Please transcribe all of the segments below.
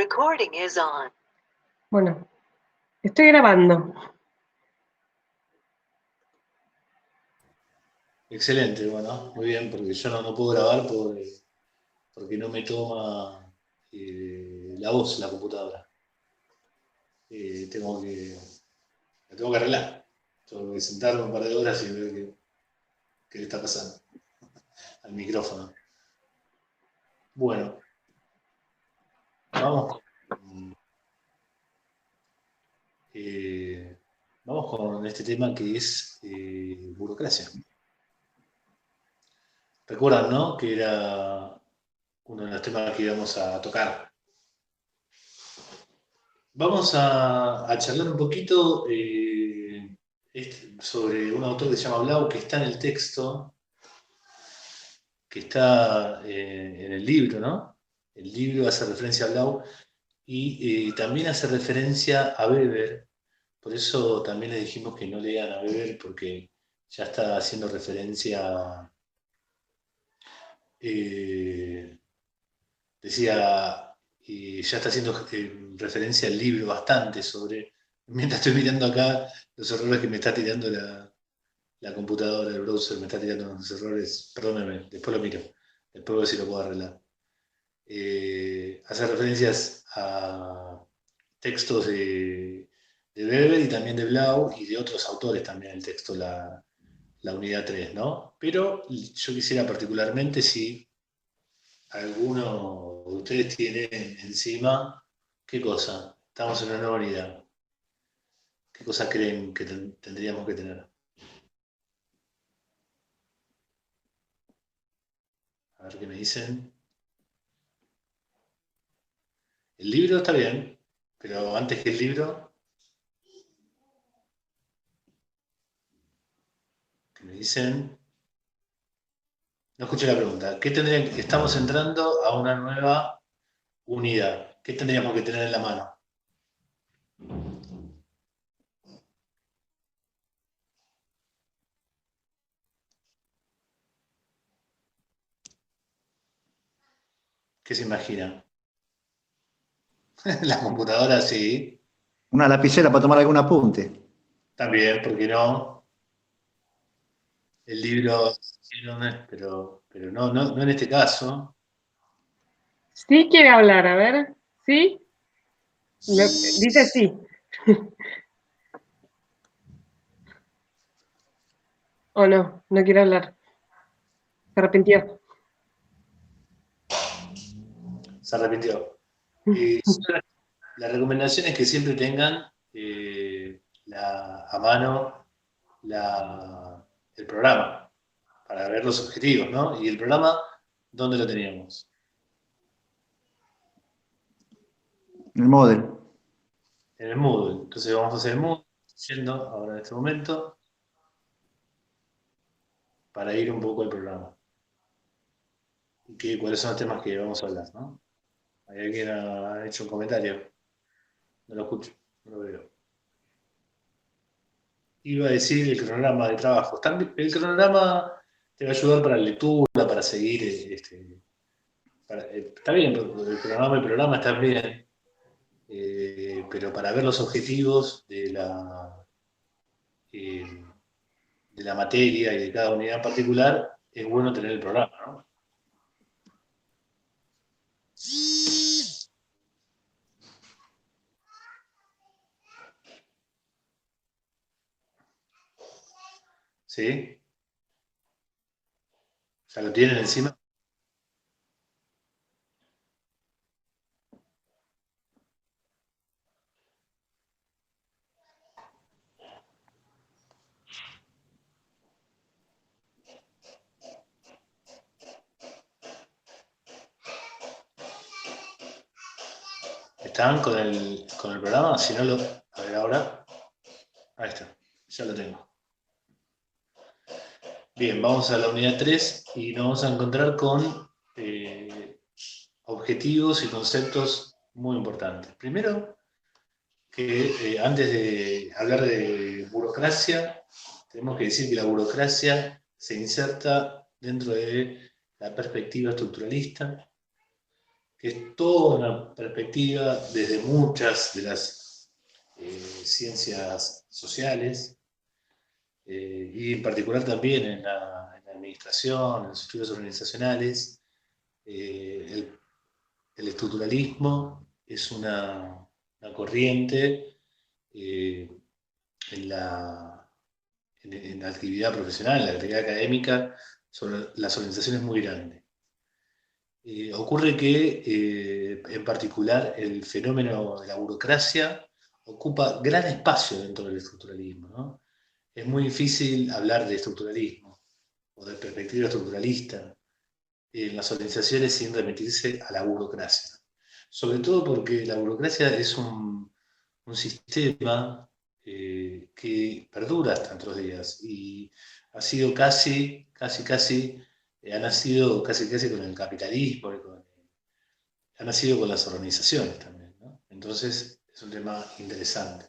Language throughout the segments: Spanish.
recording is on. Bueno, estoy grabando. Excelente, bueno, muy bien, porque yo no puedo grabar porque no me toma la voz la computadora. La tengo que arreglar. Tengo que sentarme un par de horas y ver qué le está pasando al micrófono. Bueno, vamos con este tema que es burocracia. Recuerdan, ¿no? Que era uno de los temas que íbamos a tocar. Vamos a charlar un poquito sobre un autor que se llama Blau, que está en el texto, que está en el libro, ¿no? El libro hace referencia a Blau y también hace referencia a Weber. Por eso también le dijimos que no lean a Weber, porque ya está haciendo referencia, decía, ya está haciendo referencia al libro bastante sobre, mientras estoy mirando acá los errores que me está tirando la computadora, el browser me está tirando unos errores, perdónenme, después lo miro, después veo si lo puedo arreglar. Hace referencias a textos de Weber y también de Blau y de otros autores también el texto, la unidad 3, ¿no? Pero yo quisiera particularmente si alguno de ustedes tiene encima, ¿qué cosa? Estamos en una nueva unidad. ¿Qué cosa creen que tendríamos que tener? A ver qué me dicen. El libro está bien, pero antes que el libro, ¿qué me dicen? No escuché la pregunta. Estamos entrando a una nueva unidad. ¿Qué tendríamos que tener en la mano? ¿Qué se imaginan? La computadora, sí. Una lapicera para tomar algún apunte. También, ¿por qué no? El libro, sí, pero no en este caso. Sí quiere hablar, a ver. ¿Sí? Dice sí. ¿O no? No quiere hablar. Se arrepintió. Se arrepintió. La recomendación es que siempre tengan a mano el programa para ver los objetivos, ¿no? Y el programa, ¿dónde lo teníamos? El model. En el Moodle. Entonces vamos a hacer el Moodle, yendo ahora en este momento, para ir un poco al programa. ¿Cuáles son los temas que vamos a hablar, no? ¿Hay alguien ha hecho un comentario? No lo escucho, no lo veo. Iba a decir el cronograma de trabajo. El cronograma te va a ayudar para la lectura, para seguir. Está bien, el programa está bien. Pero para ver los objetivos de la materia y de cada unidad en particular, es bueno tener el programa, ¿no? ¿Sí? ¿Ya lo tienen encima? ¿Están con el programa? Si no lo... A ver ahora. Ahí está. Ya lo tengo. Bien, vamos a la unidad 3 y nos vamos a encontrar con objetivos y conceptos muy importantes. Primero, que antes de hablar de burocracia, tenemos que decir que la burocracia se inserta dentro de la perspectiva estructuralista, que es toda una perspectiva desde muchas de las ciencias sociales, y en particular también en la administración, en los estudios organizacionales. El estructuralismo es una corriente en la actividad profesional, en la actividad académica, sobre las organizaciones muy grande. Ocurre que, en particular, el fenómeno de la burocracia ocupa gran espacio dentro del estructuralismo, ¿no? Es muy difícil hablar de estructuralismo o de perspectiva estructuralista en las organizaciones sin remitirse a la burocracia. Sobre todo porque la burocracia es un sistema que perdura hasta nuestros días y ha sido ha nacido casi con el capitalismo, ha nacido con las organizaciones también, ¿no? Entonces es un tema interesante.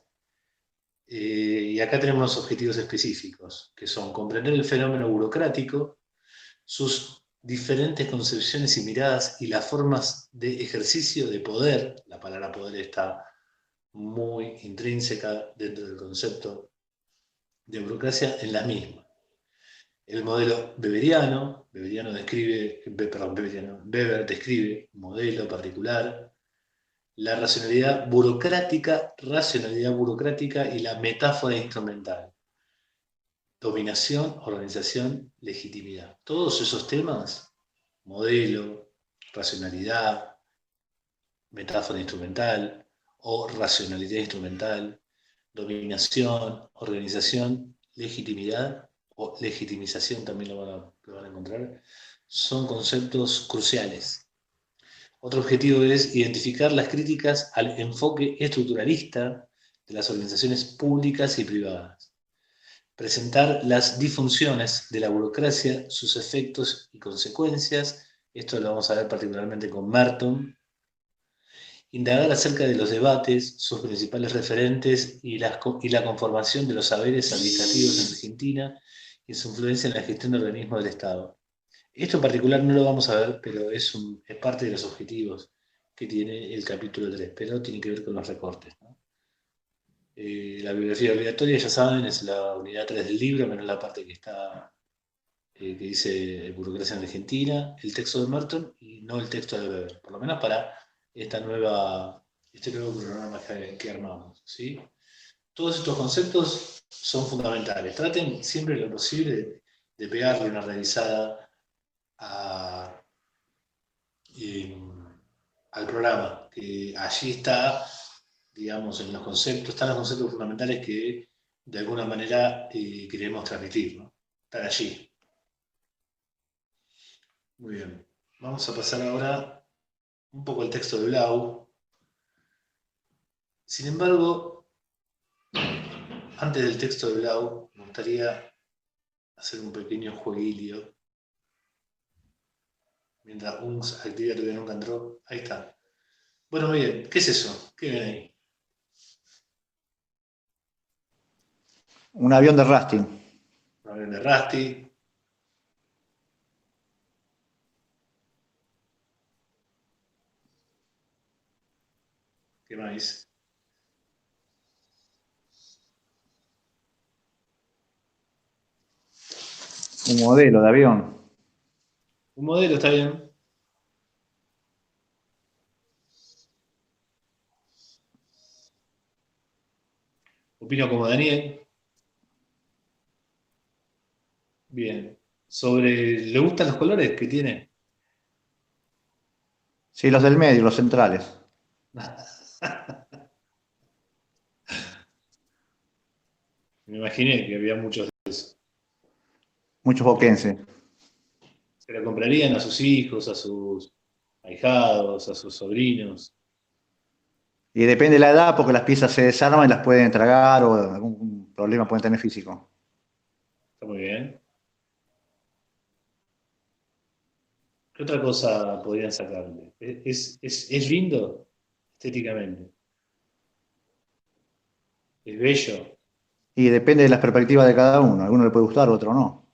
Y acá tenemos los objetivos específicos, que son comprender el fenómeno burocrático, sus diferentes concepciones y miradas y las formas de ejercicio de poder. La palabra poder está muy intrínseca dentro del concepto de burocracia en la misma. El modelo weberiano, Weber describe un modelo particular, la racionalidad burocrática y la metáfora instrumental. Dominación, organización, legitimidad. Todos esos temas, modelo, racionalidad, metáfora instrumental o racionalidad instrumental, dominación, organización, legitimidad o legitimización, también lo van a encontrar, son conceptos cruciales. Otro objetivo es identificar las críticas al enfoque estructuralista de las organizaciones públicas y privadas. Presentar las disfunciones de la burocracia, sus efectos y consecuencias. Esto lo vamos a ver particularmente con Merton. Indagar acerca de los debates, sus principales referentes y la conformación de los saberes administrativos en Argentina y su influencia en la gestión de organismos del Estado. Esto en particular no lo vamos a ver, pero es parte de los objetivos que tiene el capítulo 3, pero tiene que ver con los recortes, ¿no? La bibliografía obligatoria, ya saben, es la unidad 3 del libro, menos la parte que está que dice burocracia en Argentina, el texto de Merton y no el texto de Weber, por lo menos para este nuevo programa que armamos, ¿sí? Todos estos conceptos son fundamentales. Traten siempre lo posible de pegarle una revisada al programa, que allí está, digamos, están los conceptos fundamentales que de alguna manera queremos transmitir, ¿no? Están allí. Muy bien. Vamos a pasar ahora un poco al texto de Blau. Sin embargo, antes del texto de Blau, me gustaría hacer un pequeño jueguilio. Mientras Unx activa todavía nunca entró. Ahí está. Bueno, muy bien. ¿Qué es eso? ¿Qué ven ahí? Un avión de rafting. Un avión de Rusty. ¿Qué más? Un modelo de avión. Un modelo, está bien. Opino como Daniel. Bien. ¿Le gustan los colores que tiene? Sí, los del medio, los centrales. Me imaginé que había muchos de esos. Muchos boquenses. Se lo comprarían a sus hijos, a sus ahijados, a sus sobrinos. Y depende de la edad, porque las piezas se desarman y las pueden tragar o algún problema pueden tener físico. Está muy bien. ¿Qué otra cosa podrían sacarle? ¿Es lindo estéticamente? ¿Es bello? Y depende de las perspectivas de cada uno. A alguno le puede gustar, a otro no.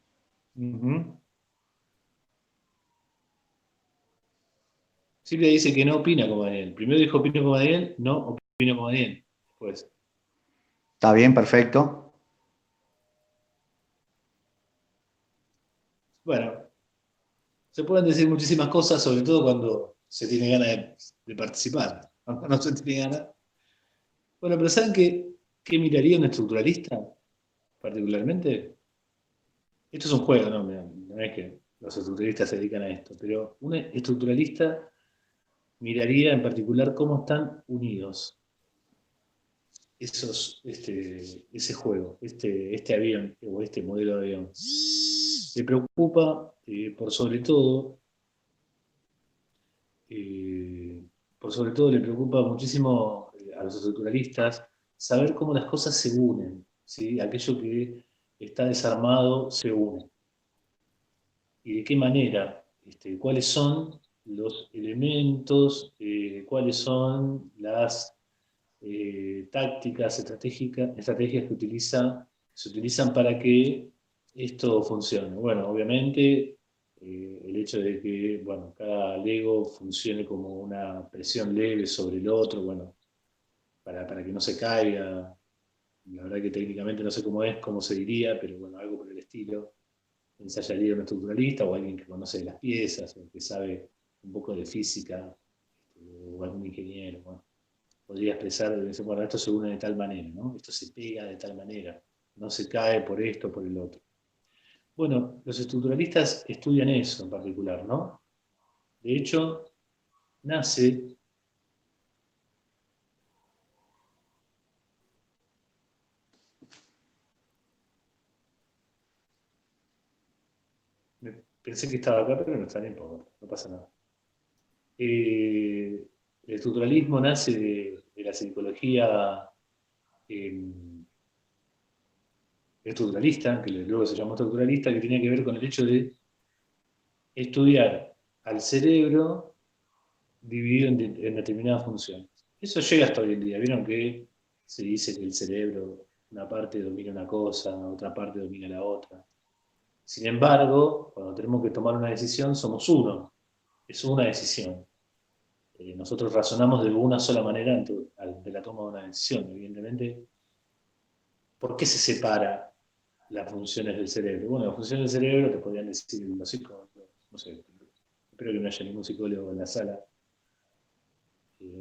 Silvia dice que no opina como Daniel. Primero dijo opino como Daniel, no opino como Daniel. Después. Está bien, perfecto. Bueno, se pueden decir muchísimas cosas, sobre todo cuando se tiene ganas de participar. Cuando no se tiene ganas. Bueno, pero ¿saben qué miraría un estructuralista particularmente? Esto es un juego, ¿no? No es que los estructuralistas se dedican a esto, pero un estructuralista miraría en particular cómo están unidos ese juego, este avión o este modelo de avión. Le preocupa, eh, por sobre todo le preocupa muchísimo a los estructuralistas saber cómo las cosas se unen, ¿sí? Aquello que está desarmado se une. Y de qué manera, cuáles son los elementos, cuáles son las tácticas, estrategias que se utilizan para que esto funcione. Bueno, obviamente el hecho de que bueno, cada Lego funcione como una presión leve sobre el otro, bueno, para que no se caiga. La verdad que técnicamente no sé cómo se diría, pero bueno, algo por el estilo. Ensayaría un estructuralista o alguien que conoce las piezas o que sabe un poco de física, o algún ingeniero. Bueno, podría expresar, bueno, esto se une de tal manera, ¿no? Esto se pega de tal manera, no se cae por esto o por el otro. Bueno, los estructuralistas estudian eso en particular, ¿no? De hecho, nace, pensé que estaba acá, pero no está, no pasa nada. El estructuralismo nace de la psicología eh, estructuralista, que luego se llamó estructuralista, que tenía que ver con el hecho de estudiar al cerebro dividido en determinadas funciones. Eso llega hasta hoy en día. Vieron que se dice que el cerebro, una parte domina una cosa, otra parte domina la otra. Sin embargo, cuando tenemos que tomar una decisión, somos uno. Es una decisión. Nosotros razonamos de una sola manera ante la toma de una decisión. Evidentemente, ¿por qué se separa las funciones del cerebro? Bueno, las funciones del cerebro te podrían decir los psicólogos, no sé, espero que no haya ningún psicólogo en la sala,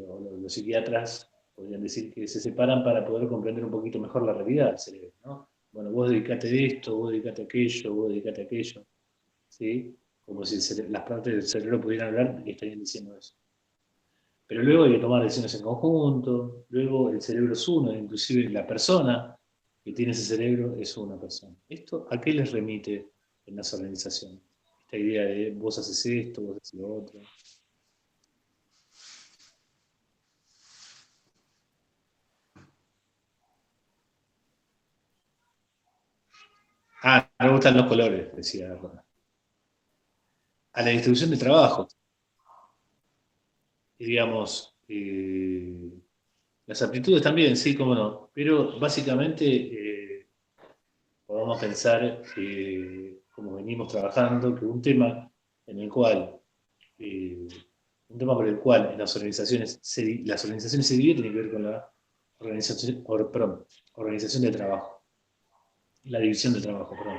o los psiquiatras podrían decir que se separan para poder comprender un poquito mejor la realidad del cerebro, ¿no? Bueno, vos dedicate a esto, vos dedicate a aquello, vos dedicate a aquello, ¿sí? Como si las partes del cerebro pudieran hablar y estarían diciendo eso. Pero luego hay que tomar decisiones en conjunto, luego el cerebro es uno, inclusive la persona que tiene ese cerebro es una persona. ¿Esto a qué les remite en las organizaciones? Esta idea de vos haces esto, vos haces lo otro. Ah, me gustan los colores, decía Rona. A la distribución de trabajo. Y digamos, las aptitudes también, sí, cómo no. Pero básicamente podemos pensar que, como venimos trabajando, que en el cual, eh, un tema por el cual en las organizaciones se dividen tiene que ver con la organización de trabajo. La división de trabajo, perdón.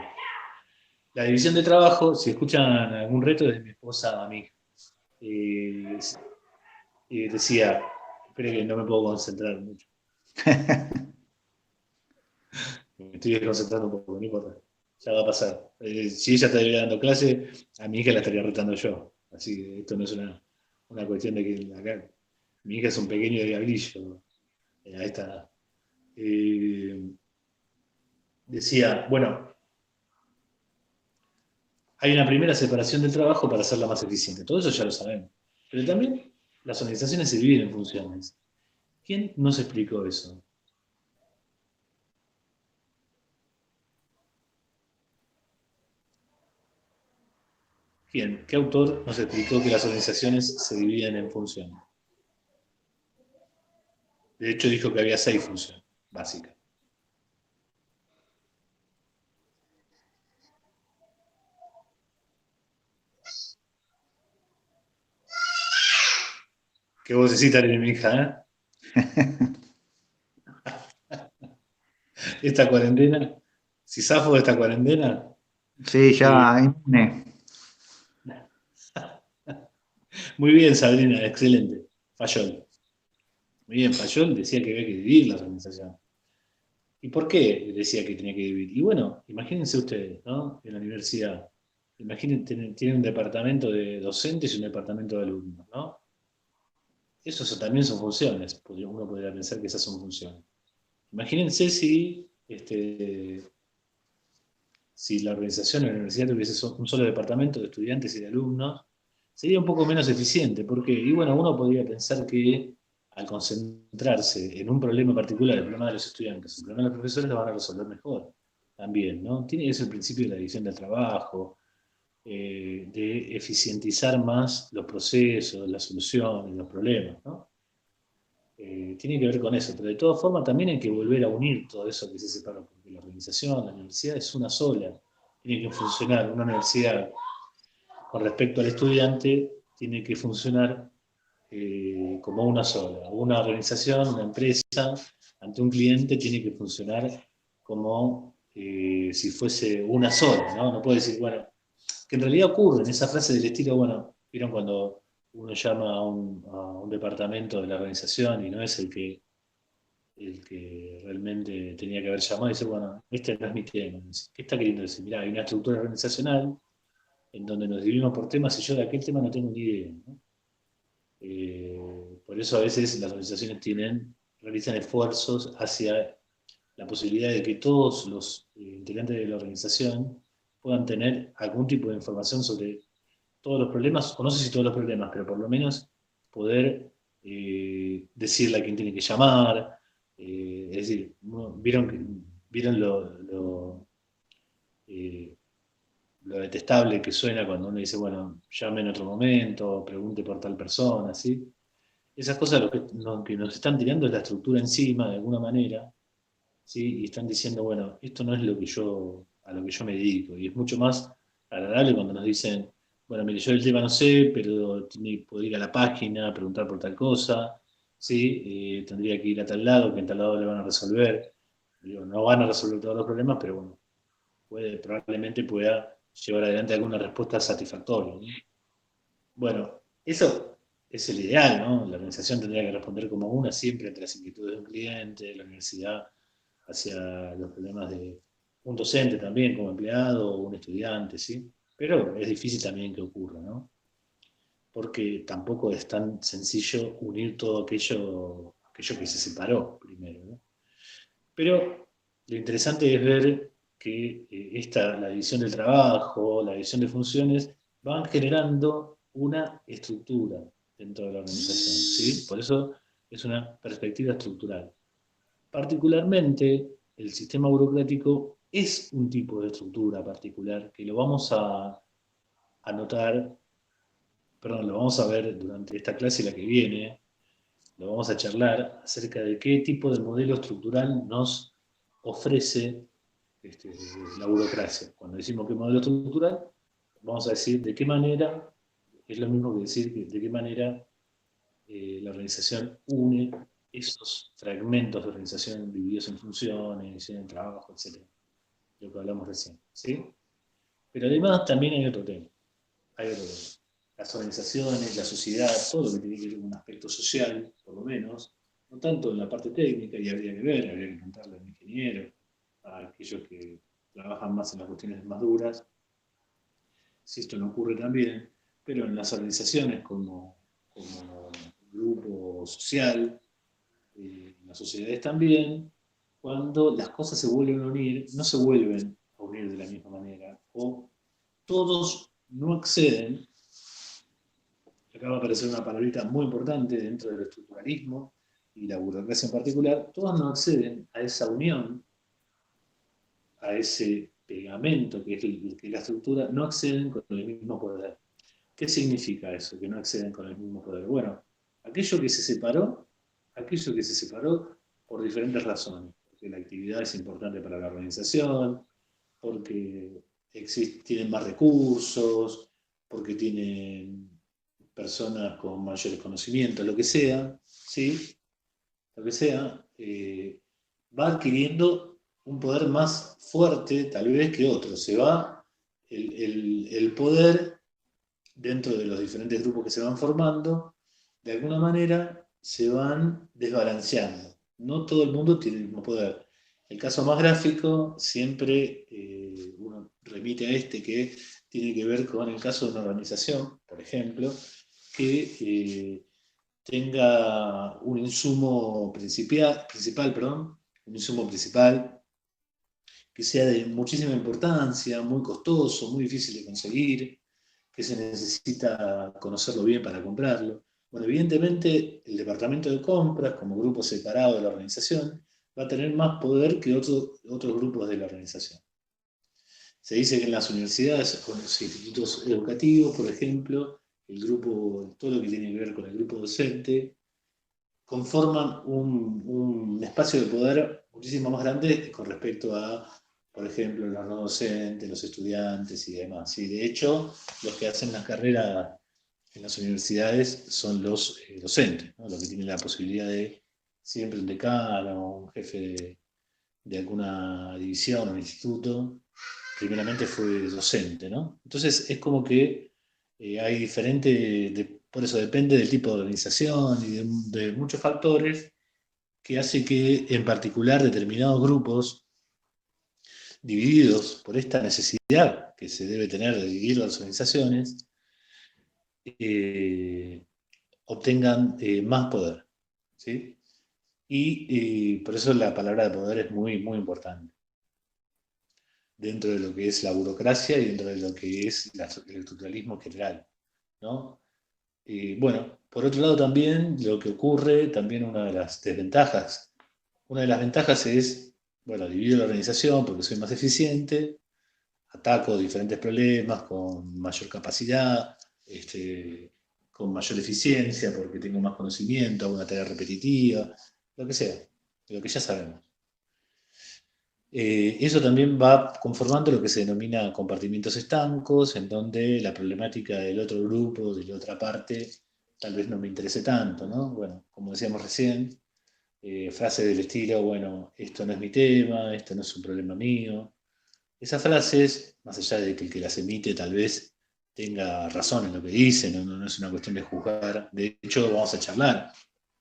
La división de trabajo, si escuchan algún reto, es de mi esposa a mí. Eh, decía, espere que no me puedo concentrar mucho. Me estoy desconcentrando un poco, no importa. Ya va a pasar. Si ella estaría dando clase, a mi hija la estaría retando yo. Así que esto no es una cuestión de que acá, mi hija es un pequeño diablillo. A esta. Decía, bueno, hay una primera separación del trabajo para hacerla más eficiente. Todo eso ya lo sabemos. Pero también las organizaciones se dividen en funciones. ¿Quién nos explicó eso? ¿Quién? ¿Qué autor nos explicó que las organizaciones se dividen en funciones? De hecho, dijo que había 6 funciones básicas. Qué vocecita tiene mi hija, Esta cuarentena, si zafo de esta cuarentena, Sí, ya inmune. muy bien, Sabrina, excelente. Fayol. Muy bien, Fayol decía que había que dividir la organización. ¿Y por qué decía que tenía que dividir? Y bueno, imagínense ustedes, ¿no? En la universidad. Imaginen, tienen un departamento de docentes y un departamento de alumnos, ¿no? Esos también son funciones. Uno podría pensar que esas son funciones. Imagínense si la organización de la universidad tuviese un solo departamento de estudiantes y de alumnos, sería un poco menos eficiente. Porque, y bueno, uno podría pensar que al concentrarse en un problema particular, el problema de los estudiantes, el problema de los profesores, lo van a resolver mejor también, ¿no? Tiene que ser el principio de la división del trabajo, de eficientizar más los procesos, las soluciones, los problemas, ¿no? Tiene que ver con eso, pero de todas formas también hay que volver a unir todo eso que se separó, porque la organización, la universidad es una sola, tiene que funcionar, una universidad con respecto al estudiante tiene que funcionar como una sola, una organización, una empresa, ante un cliente tiene que funcionar como si fuese una sola, ¿no? No puede decir, bueno, que en realidad ocurre en esa frase del estilo, bueno, vieron cuando uno llama a un departamento de la organización y no es el que realmente tenía que haber llamado y dice, bueno, este no es mi tema. ¿Qué está queriendo decir? Mirá, hay una estructura organizacional en donde nos dividimos por temas y yo de aquel tema no tengo ni idea, ¿no? Por eso a veces las organizaciones realizan esfuerzos hacia la posibilidad de que todos los integrantes de la organización puedan tener algún tipo de información sobre todos los problemas, o no sé si todos los problemas, pero por lo menos poder decirle a quién tiene que llamar. Es decir, vieron eh, lo detestable que suena cuando uno dice, bueno, llame en otro momento, pregunte por tal persona, ¿sí? Esas cosas lo que nos están tirando es la estructura encima, de alguna manera, ¿sí? Y están diciendo, bueno, esto no es a lo que yo me dedico, y es mucho más agradable cuando nos dicen, bueno, mire, yo el tema no sé, pero puedo ir a la página, preguntar por tal cosa, ¿sí? Tendría que ir a tal lado, que en tal lado le van a resolver. Digo, no van a resolver todos los problemas, pero bueno, probablemente pueda llevar adelante alguna respuesta satisfactoria, ¿no? Bueno, eso es el ideal, ¿no? La organización tendría que responder como una siempre ante las inquietudes de un cliente, la universidad hacia los problemas de un docente también como empleado o un estudiante, ¿sí? Pero es difícil también que ocurra, ¿no? Porque tampoco es tan sencillo unir todo aquello que se separó primero, ¿no? Pero lo interesante es ver que la división del trabajo, la división de funciones, van generando una estructura dentro de la organización, ¿sí? Por eso es una perspectiva estructural. Particularmente, el sistema burocrático es un tipo de estructura particular que lo vamos a notar, perdón, lo vamos a ver durante esta clase y la que viene, lo vamos a charlar acerca de qué tipo de modelo estructural nos ofrece la burocracia. Cuando decimos qué modelo estructural, vamos a decir de qué manera, es lo mismo que decir de qué manera la organización une esos fragmentos de organización divididos en funciones, división en trabajo, etc. Lo que hablamos recién, ¿sí? Pero además también hay otro tema. Las organizaciones, la sociedad, todo lo que tiene que ver con un aspecto social, por lo menos, no tanto en la parte técnica, y habría que preguntarle a un ingeniero, a aquellos que trabajan más en las cuestiones más duras, si esto no ocurre también, pero en las organizaciones como grupo social, en las sociedades también, cuando las cosas se vuelven a unir, no se vuelven a unir de la misma manera, o todos no acceden. Acá va a aparecer una palabrita muy importante dentro del estructuralismo y la burocracia en particular, todos no acceden a esa unión, a ese pegamento que es la estructura, no acceden con el mismo poder. ¿Qué significa eso, que no acceden con el mismo poder? Bueno, aquello que se separó por diferentes razones, porque la actividad es importante para la organización, porque tienen más recursos, porque tienen personas con mayores conocimientos, lo que sea, ¿sí? Lo que sea, va adquiriendo un poder más fuerte tal vez que otro. Se va el poder dentro de los diferentes grupos que se van formando, de alguna manera se van desbalanceando. No todo el mundo tiene el mismo poder. El caso más gráfico siempre uno remite a este que tiene que ver con el caso de una organización, por ejemplo, que tenga un insumo principal, perdón, un insumo principal que sea de muchísima importancia, muy costoso, muy difícil de conseguir, que se necesita conocerlo bien para comprarlo. Bueno, evidentemente el departamento de compras, como grupo separado de la organización, va a tener más poder que otros grupos de la organización. Se dice que en las universidades, con los institutos educativos, por ejemplo, el grupo, todo lo que tiene que ver con el grupo docente, conforman un espacio de poder muchísimo más grande con respecto a, por ejemplo, los no docentes, los estudiantes y demás. Y de hecho, los que hacen la carrera en las universidades son los docentes, ¿no? Los que tienen la posibilidad de siempre un decano, un jefe de alguna división o un instituto, primeramente fue docente, ¿no? Entonces es como que hay por eso depende del tipo de organización y de muchos factores que hace que en particular determinados grupos divididos por esta necesidad que se debe tener de dividir las organizaciones, eh, obtengan más poder, ¿sí? Y por eso la palabra de poder es muy, muy importante dentro de lo que es la burocracia y dentro de lo que es el estructuralismo general, ¿no? Y bueno, por otro lado también lo que ocurre, también una de las desventajas, una de las ventajas es, bueno, divido la organización porque soy más eficiente, ataco diferentes problemas con mayor capacidad, con mayor eficiencia porque tengo más conocimiento, hago una tarea repetitiva, lo que sea, lo que ya sabemos. Eso también va conformando lo que se denomina compartimientos estancos, en donde la problemática del otro grupo, de la otra parte, tal vez no me interese tanto, ¿no? Bueno, como decíamos recién, frases del estilo, bueno, esto no es mi tema, esto no es un problema mío. Esas frases, más allá de que el que las emite tal vez tenga razón en lo que dice, no es una cuestión de juzgar, de hecho vamos a charlar.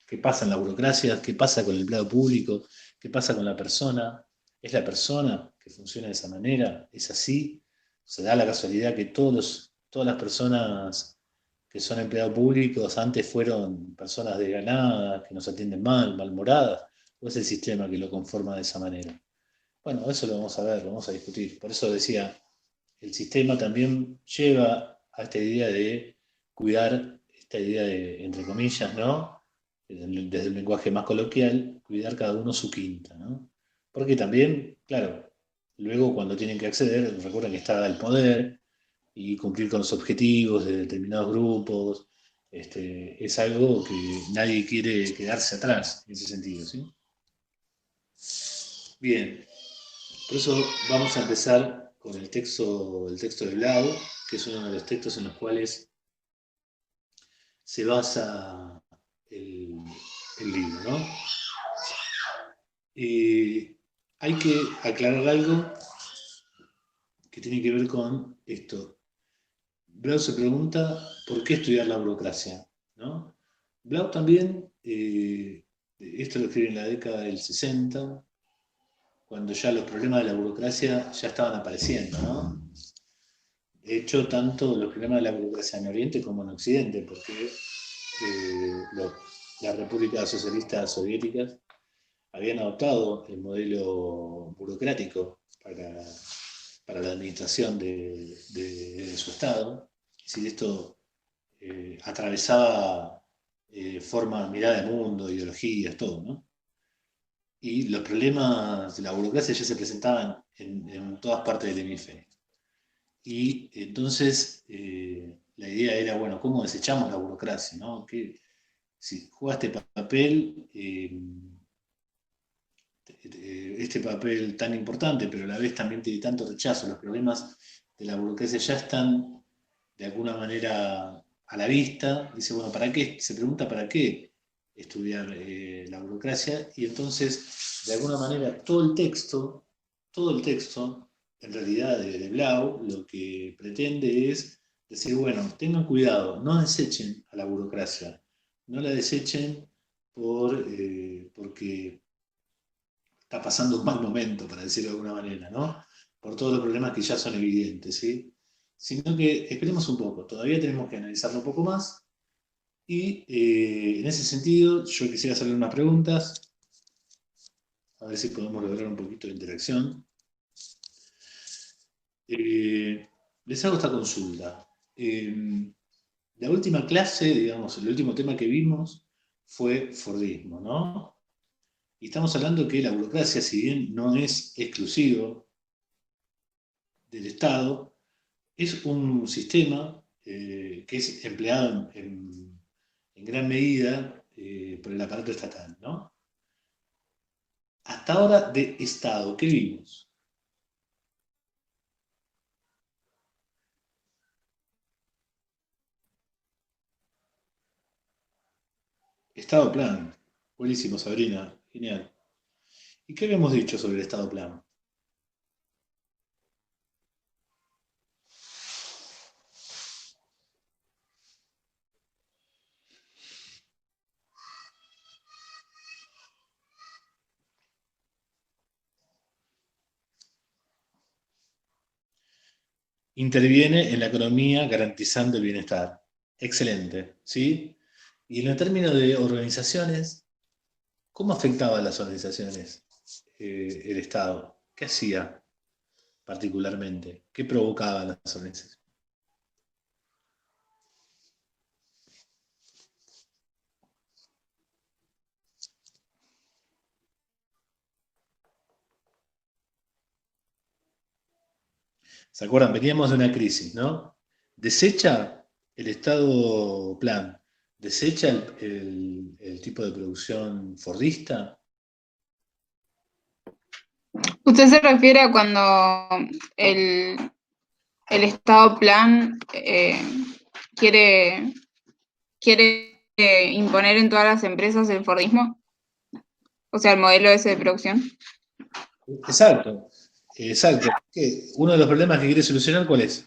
¿Qué pasa en la burocracia? ¿Qué pasa con el empleado público? ¿Qué pasa con la persona? ¿Es la persona que funciona de esa manera? ¿Es así? ¿Se da la casualidad que todas las personas que son empleados públicos antes fueron personas desganadas, que nos atienden mal, malmoradas? ¿O es el sistema que lo conforma de esa manera? Bueno, eso lo vamos a ver, lo vamos a discutir. Por eso decía, el sistema también lleva a esta idea de cuidar, esta idea de, entre comillas, ¿no? Desde el lenguaje más coloquial, cuidar cada uno su quinta, ¿no? Porque también, claro, luego cuando tienen que acceder, recuerden que está el poder y cumplir con los objetivos de determinados grupos, es algo que nadie quiere quedarse atrás en ese sentido, ¿sí? Bien, por eso vamos a empezar con el texto de Blau, que es uno de los textos en los cuales se basa el, el libro, ¿no? Hay que aclarar algo que tiene que ver con esto. Blau se pregunta por qué estudiar la burocracia, ¿no? Blau también, esto lo escribe en la década del 60, cuando ya los problemas de la burocracia ya estaban apareciendo, ¿no? De hecho, tanto los problemas de la burocracia en Oriente como en Occidente, porque las repúblicas socialistas soviéticas habían adoptado el modelo burocrático para la administración de su Estado. Es decir, esto atravesaba formas, mirada de mundo, ideologías, todo, ¿no? Y los problemas de la burocracia ya se presentaban en todas partes del hemisferio. Y entonces la idea era, bueno, ¿cómo desechamos la burocracia? ¿No? Que si juega este papel, este papel tan importante, pero a la vez también tiene tanto rechazo, los problemas de la burocracia ya están de alguna manera a la vista, dice, bueno, ¿para qué? Se pregunta para qué estudiar la burocracia, y entonces, de alguna manera, todo el texto, en realidad de Blau, lo que pretende es decir, bueno, tengan cuidado, no desechen a la burocracia, no la desechen porque está pasando un mal momento, para decirlo de alguna manera, ¿no? Por todos los problemas que ya son evidentes, ¿sí? Sino que esperemos un poco, todavía tenemos que analizarlo un poco más, y en ese sentido yo quisiera hacerle unas preguntas, a ver si podemos lograr un poquito de interacción. Les hago esta consulta. La última clase, digamos, el último tema que vimos fue Fordismo, ¿no? Y estamos hablando que la burocracia, si bien no es exclusivo del Estado, es un sistema que es empleado en gran medida por el aparato estatal, ¿no? Hasta ahora de Estado, ¿qué vimos? Estado plan. Buenísimo, Sabrina. Genial. ¿Y qué habíamos dicho sobre el Estado plan? Interviene en la economía garantizando el bienestar. Excelente, ¿sí? Y en el término de organizaciones, ¿cómo afectaba a las organizaciones el Estado? ¿Qué hacía particularmente? ¿Qué provocaba a las organizaciones? ¿Se acuerdan? Veníamos de una crisis, ¿no? Desecha el Estado plan, desecha el tipo de producción fordista. ¿Usted se refiere a cuando el Estado plan quiere imponer en todas las empresas el Fordismo? O sea, el modelo ese de producción. Exacto, exacto. Que uno de los problemas que quiere solucionar, ¿cuál es?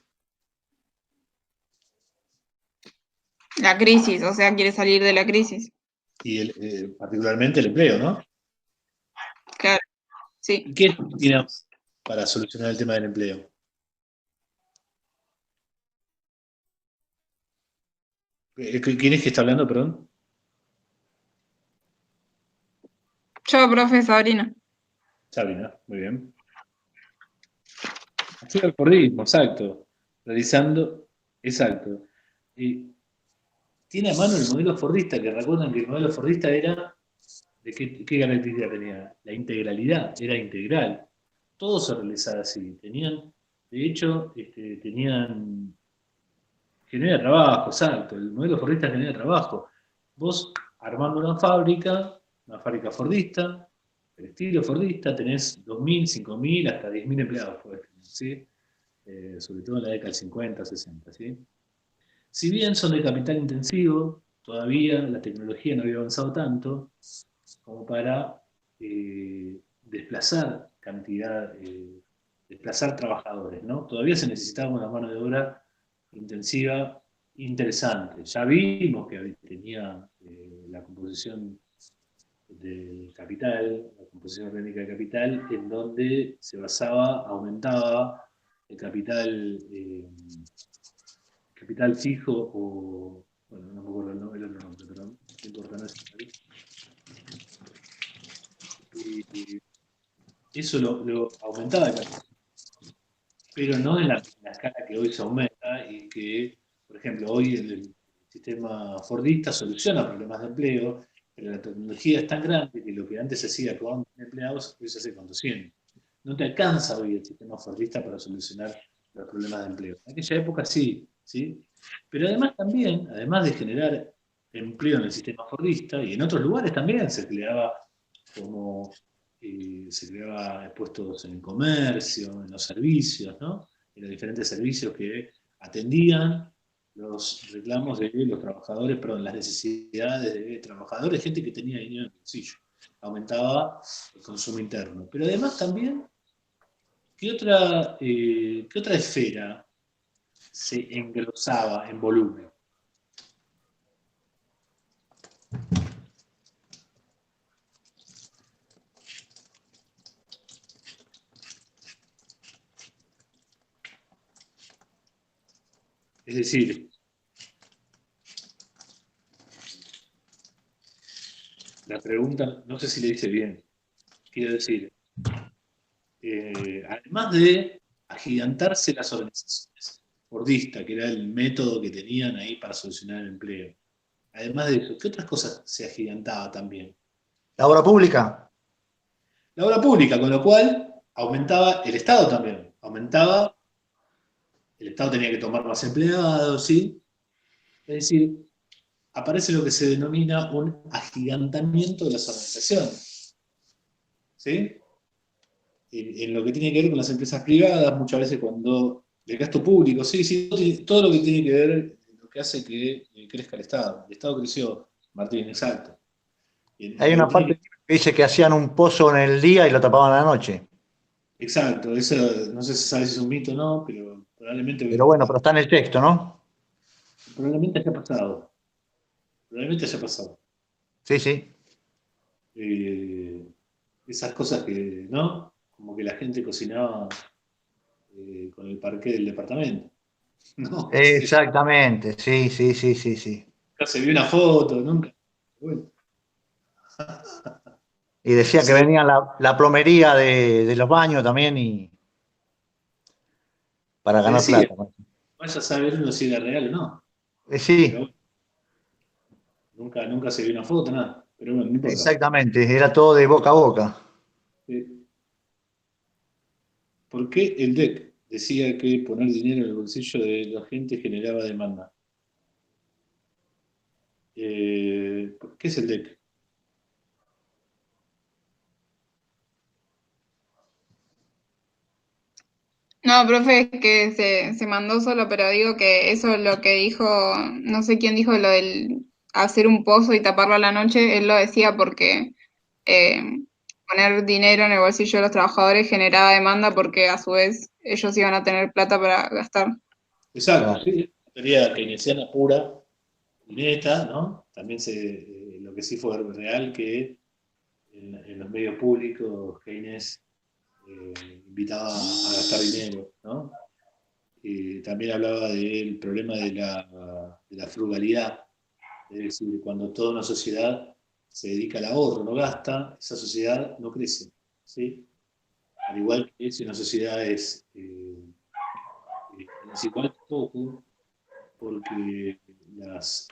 La crisis, o sea, quiere salir de la crisis. Y particularmente el empleo, ¿no? Claro, ¿Y sí. qué tiene para solucionar el tema del empleo? ¿Quién es que está hablando, perdón? Yo, profe Sabrina. Sabrina, muy bien. Hacer el fordismo, exacto. Realizando, exacto. Tiene a mano el modelo fordista, que recuerdan que el modelo fordista era, ¿de qué característica tenía? La integralidad, era integral. Todo se realizaba así. Tenían, de hecho, genera trabajo, exacto. El modelo fordista genera trabajo. Vos armando una fábrica fordista, el estilo fordista, tenés 2.000, 5.000, hasta 10.000 empleados, podés tener, ¿sí? Sobre todo en la década del 50, 60, ¿sí? Si bien son de capital intensivo, todavía la tecnología no había avanzado tanto como para desplazar desplazar trabajadores, ¿no? Todavía se necesitaba una mano de obra intensiva interesante. Ya vimos que tenía la composición del capital, la composición orgánica del capital, en donde se basaba, aumentaba el capital fijo o, bueno, no me acuerdo el otro nombre, pero no importa, no es eso lo aumentaba el capital, pero no en la escala que hoy se aumenta y que, por ejemplo, hoy el sistema fordista soluciona problemas de empleo, pero la tecnología es tan grande que lo que antes se hacía con 1.000 empleados, hoy se hace con 200. No te alcanza hoy el sistema fordista para solucionar los problemas de empleo. En aquella época sí, ¿sí? Pero además también, además de generar empleo en el sistema fordista, y en otros lugares también como se creaba puestos en el comercio, en los servicios, ¿no? En los diferentes servicios que atendían los reclamos de los trabajadores, perdón, las necesidades de trabajadores, gente que tenía dinero en el bolsillo. Aumentaba el consumo interno. Pero además también, qué otra esfera se engrosaba en volumen? Es decir, la pregunta, no sé si le dice bien, quiero decir, además de agigantarse las organizaciones fordistas, que era el método que tenían ahí para solucionar el empleo, además de eso, ¿qué otras cosas se agigantaba también? La obra pública. La obra pública, con lo cual aumentaba el Estado también, aumentaba, el Estado tenía que tomar más empleados, ¿sí? Es decir, aparece lo que se denomina un agigantamiento de las organizaciones, ¿sí? En lo que tiene que ver con las empresas privadas, muchas veces cuando el gasto público, sí, sí, todo lo que tiene que ver, lo que hace que crezca el Estado. El Estado creció, Martín, exacto. En Hay lo que una tiene parte que dice que hacían un pozo en el día y lo tapaban a la noche. exacto, eso no sé si sabes si es un mito o no, pero Pero bueno, pero está en el texto, ¿no? probablemente haya pasado. Probablemente haya pasado. Sí, sí. Eh, esas cosas que, ¿no? Como que la gente cocinaba con el parqué del departamento. No, qué sé yo. Exactamente, sí, sí, sí, sí, sí. Nunca se vio una foto, nunca. Bueno, Y decía que sí, venía la plomería de los baños también y para se ganar decía, plata. vaya a saber uno si era real o no. Pero Sí, bueno, nunca se vio una foto, nada. Pero bueno, no importa. exactamente, era todo de boca a boca. ¿Por qué el DEC decía que poner dinero en el bolsillo de la gente generaba demanda? ¿Qué es el DEC? No, profe, es que se mandó solo, pero digo que eso es lo que dijo, no sé quién dijo lo del hacer un pozo y taparlo a la noche, él lo decía porque eh, poner dinero en el bolsillo de los trabajadores generaba demanda porque a su vez ellos iban a tener plata para gastar. Exacto, Claro. sí. Teoría keynesiana pura y neta, ¿no? También lo que sí fue real que en los medios públicos Keynes invitaba a gastar dinero, ¿no? También hablaba del problema de la frugalidad, es decir, cuando toda una sociedad se dedica al ahorro, no gasta, esa sociedad no crece, ¿sí? Al igual que si una sociedad es desigual poco, porque las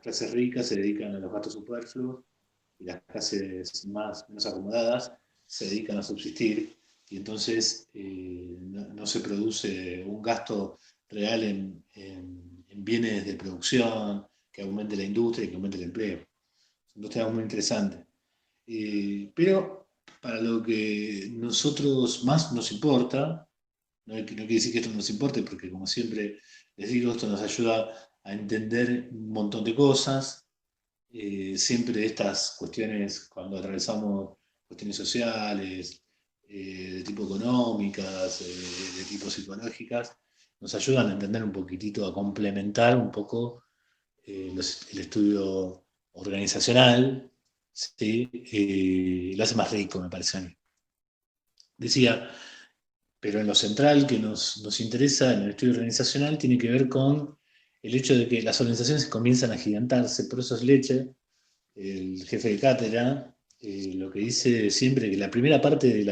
clases ricas se dedican a los gastos superfluos y las clases menos acomodadas se dedican a subsistir y entonces no se produce un gasto real en bienes de producción que aumente la industria y que aumente el empleo. Son dos temas muy interesantes. Pero para lo que nosotros más nos importa, no quiere decir que esto no nos importe, porque como siempre les digo, esto nos ayuda a entender un montón de cosas. Siempre estas cuestiones, cuando atravesamos cuestiones sociales, de tipo económicas, de tipo psicológicas, nos ayudan a entender un poquitito, a complementar un poco el estudio organizacional, ¿sí? Lo hace más rico, me parece a mí. Decía, pero en lo central que nos interesa en el estudio organizacional tiene que ver con el hecho de que las organizaciones comienzan a gigantarse, por eso es Leche, el jefe de cátedra, lo que dice siempre que la primera parte del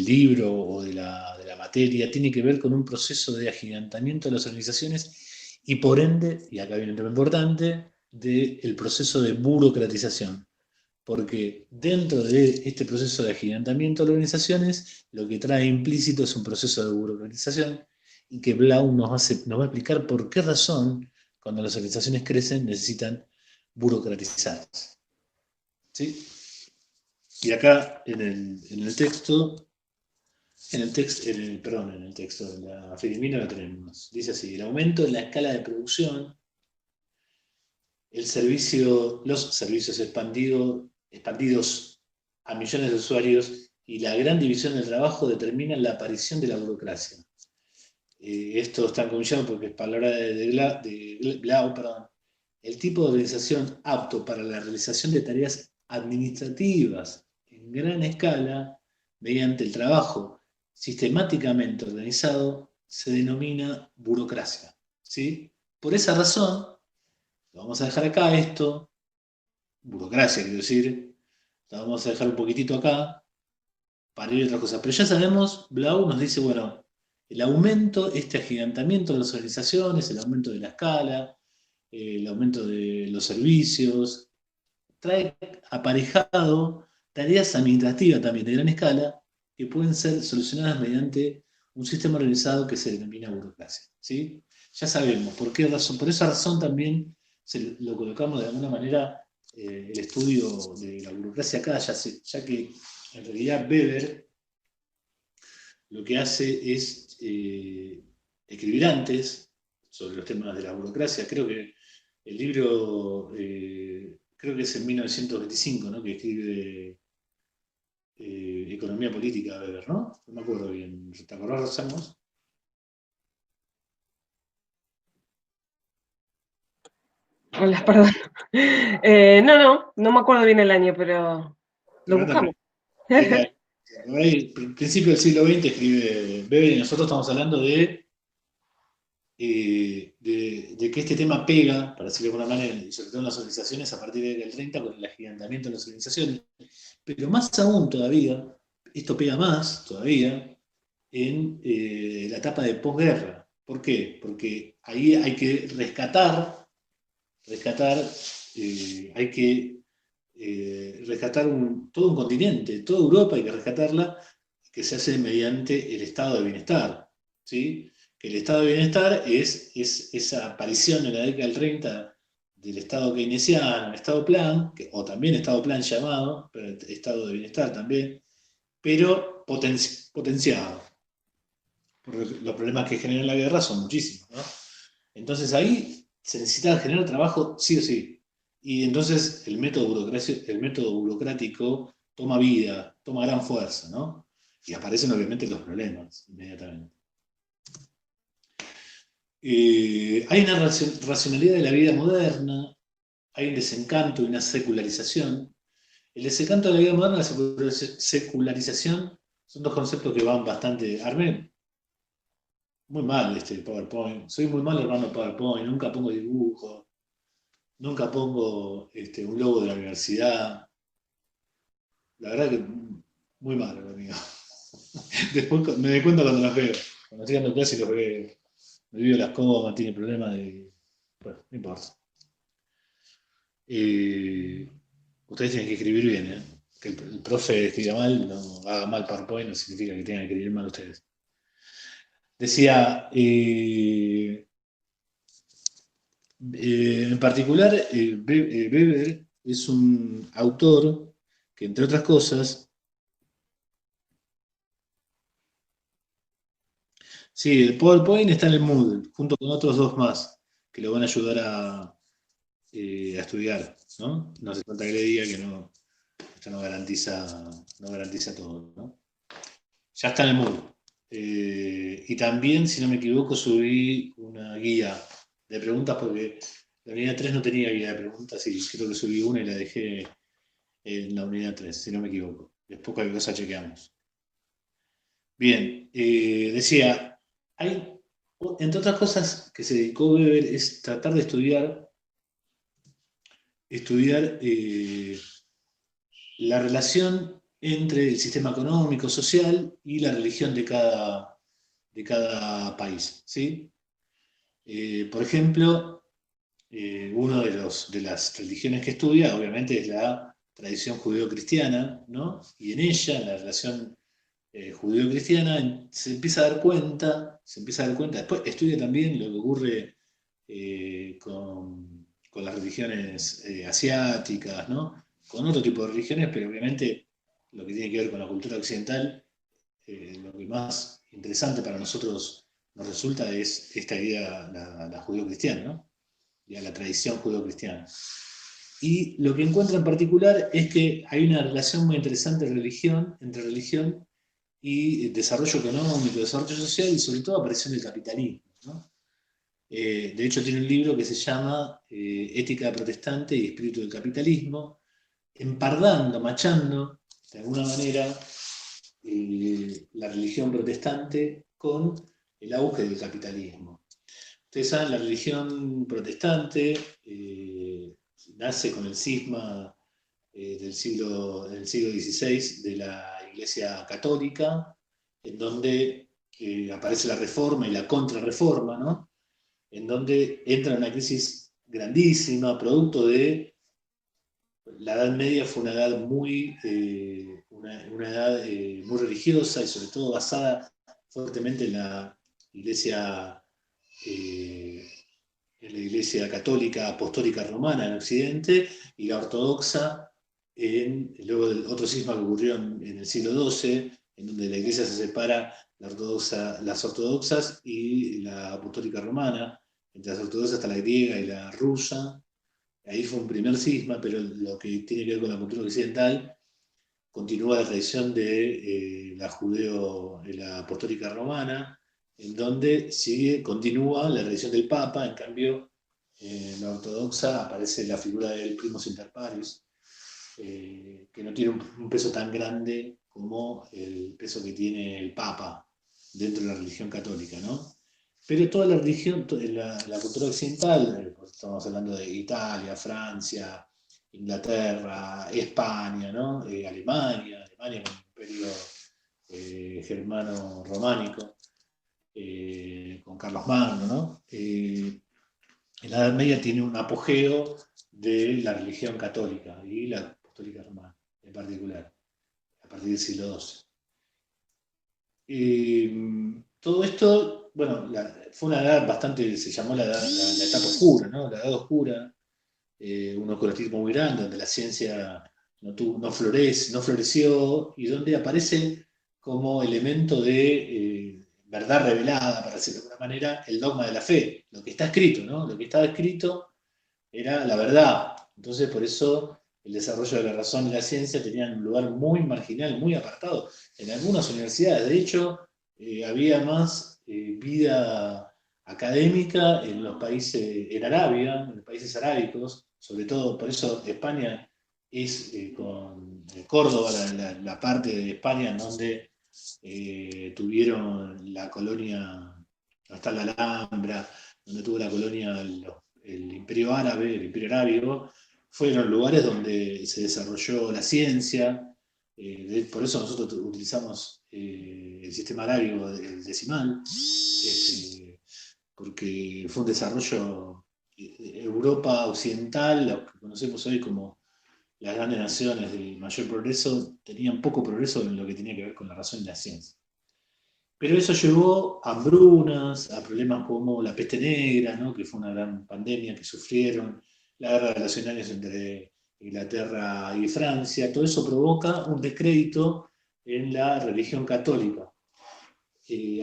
libro o de la materia tiene que ver con un proceso de agigantamiento de las organizaciones y por ende, y acá viene un tema importante, del proceso de burocratización. Porque dentro de este proceso de agigantamiento de las organizaciones, lo que trae implícito es un proceso de burocratización y que Blau nos va a explicar por qué razón, cuando las organizaciones crecen, necesitan burocratizarse. ¿Sí? Y acá en el texto en el texto de la Filipina lo tenemos. Dice así: el aumento en la escala de producción, los servicios expandidos a millones de usuarios y la gran división del trabajo determinan la aparición de la burocracia. Esto está encomillado porque es palabra de Blau, perdón. El tipo de organización apto para la realización de tareas administrativas en gran escala mediante el trabajo sistemáticamente organizado se denomina burocracia. ¿Sí? Por esa razón, lo vamos a dejar acá esto, burocracia quiero decir, lo vamos a dejar un poquitito acá para ir a otras cosas. Pero ya sabemos, Blau nos dice, bueno, el aumento, este agigantamiento de las organizaciones, el aumento de la escala, el aumento de los servicios, trae aparejado tareas administrativas también de gran escala que pueden ser solucionadas mediante un sistema organizado que se denomina burocracia. ¿Sí? Ya sabemos por qué razón, por esa razón también lo colocamos de alguna manera el estudio de la burocracia acá, ya que en realidad Weber lo que hace es escribir antes sobre los temas de la burocracia. Creo que el libro, creo que es en 1925, ¿no? Que escribe Economía Política Weber, ¿no? No me acuerdo bien. ¿Te acordás, Rosamos? Hola, perdón. No me acuerdo bien el año, pero lo buscamos. Principio del siglo XX escribe Weber y nosotros estamos hablando de que este tema pega, para decirlo de alguna manera, y sobre todo en las organizaciones a partir del 30 con el agigantamiento de las organizaciones, pero más aún todavía, esto pega más todavía en la etapa de posguerra. ¿Por qué? Porque ahí hay que rescatar, hay que rescatar todo un continente, toda Europa hay que rescatarla, que se hace mediante el estado de bienestar, ¿sí? Que el estado de bienestar es esa aparición en la década del 30 del estado keynesiano, el estado plan, o también estado plan llamado, pero estado de bienestar también, pero potenciado. Porque los problemas que genera la guerra son muchísimos, ¿no? Entonces ahí se necesita generar trabajo sí o sí. Y entonces el método burocrático toma vida, toma gran fuerza, ¿no? Y aparecen obviamente los problemas inmediatamente. Hay una racionalidad de la vida moderna, hay un desencanto y una secularización. El desencanto de la vida moderna y la secularización son dos conceptos que van bastante. Armé muy mal este PowerPoint. Soy muy mal hermano PowerPoint, nunca pongo dibujo, nunca pongo un logo de la universidad. La verdad que muy mal, amigo. Después me doy cuenta cuando las veo. Cuando estoy dando clases los veo. Me olvido las comas, tiene problemas de. Bueno, no importa. Ustedes tienen que escribir bien, ¿eh? Que el profe escriba mal, no haga mal PowerPoint, no significa que tengan que escribir mal ustedes. Decía, en particular, Weber es un autor que, entre otras cosas, sí, el PowerPoint está en el Moodle, junto con otros dos más, que lo van a ayudar a estudiar, ¿no? No hace falta que le diga que no, esto no garantiza todo, ¿no? Ya está en el Moodle. Y también, si no me equivoco, subí una guía de preguntas porque la unidad 3 no tenía guía de preguntas y creo que subí una y la dejé en la unidad 3, si no me equivoco. Después cualquier cosa chequeamos. Bien, decía, hay, entre otras cosas que se dedicó Weber es tratar de estudiar la relación entre el sistema económico, social y la religión de cada país, ¿sí? Por ejemplo, una de las religiones que estudia, obviamente, es la tradición judeo-cristiana, ¿no? Y en ella, en la relación judeo-cristiana, se empieza a dar cuenta, después estudia también lo que ocurre con las religiones asiáticas, ¿no? Con otro tipo de religiones, pero obviamente lo que tiene que ver con la cultura occidental lo que más interesante para nosotros nos resulta es esta idea, la judío-cristiana, ¿no? La tradición judío-cristiana. Y lo que encuentra en particular es que hay una relación muy interesante entre religión y desarrollo económico, desarrollo social y sobre todo aparición del capitalismo, ¿no? De hecho tiene un libro que se llama Ética protestante y espíritu del capitalismo, empardando, machando, de alguna manera, la religión protestante con el auge del capitalismo. Ustedes saben, la religión protestante nace con el cisma del siglo XVI de la Iglesia Católica, en donde aparece la reforma y la contrarreforma, ¿no? En donde entra una crisis grandísima, producto de la Edad Media. Fue una edad una edad muy religiosa y sobre todo basada fuertemente eh, en la iglesia católica apostólica romana en Occidente y la ortodoxa, luego del otro cisma que ocurrió en el siglo XII, en donde la iglesia se separa, las ortodoxas y la apostólica romana. Entre las ortodoxas está la griega y la rusa. Ahí fue un primer cisma, pero lo que tiene que ver con la cultura occidental continúa la tradición de la apostólica romana, en donde continúa la tradición del Papa. En cambio, en la ortodoxa aparece la figura del primus inter pares, que no tiene un peso tan grande como el peso que tiene el Papa dentro de la religión católica, ¿no? Pero toda la religión, la cultura occidental, estamos hablando de Italia, Francia, Inglaterra, España, ¿no? Alemania con el imperio germano-románico, con Carlos Magno, ¿no? En la Edad Media tiene un apogeo de la religión católica y la apostólica romana en particular, a partir del siglo XII. Todo esto, bueno, fue una edad bastante, se llamó la etapa oscura, ¿no? La edad oscura, un oscurantismo muy grande, donde la ciencia no floreció y donde aparece como elemento de verdad revelada, para decirlo de alguna manera, el dogma de la fe, lo que está escrito, ¿no? Lo que estaba escrito era la verdad. Entonces, por eso el desarrollo de la razón y la ciencia tenían un lugar muy marginal, muy apartado. En algunas universidades, de hecho, había más vida académica en los países, en Arabia, en los países arábicos, sobre todo. Por eso España es con Córdoba, la parte de España en donde tuvieron la colonia, hasta la Alhambra, donde tuvo la colonia el Imperio Árabe, el Imperio Arábigo, fueron lugares donde se desarrolló la ciencia. Por eso nosotros utilizamos el sistema arábigo, el decimal, porque fue un desarrollo. Europa occidental, lo que conocemos hoy como las grandes naciones de mayor progreso, tenían poco progreso en lo que tenía que ver con la razón y la ciencia. Pero eso llevó a hambrunas, a problemas como la peste negra, ¿no? Que fue una gran pandemia que sufrieron, la guerra de los 100 años entre Inglaterra y Francia. Todo eso provoca un descrédito en la religión católica.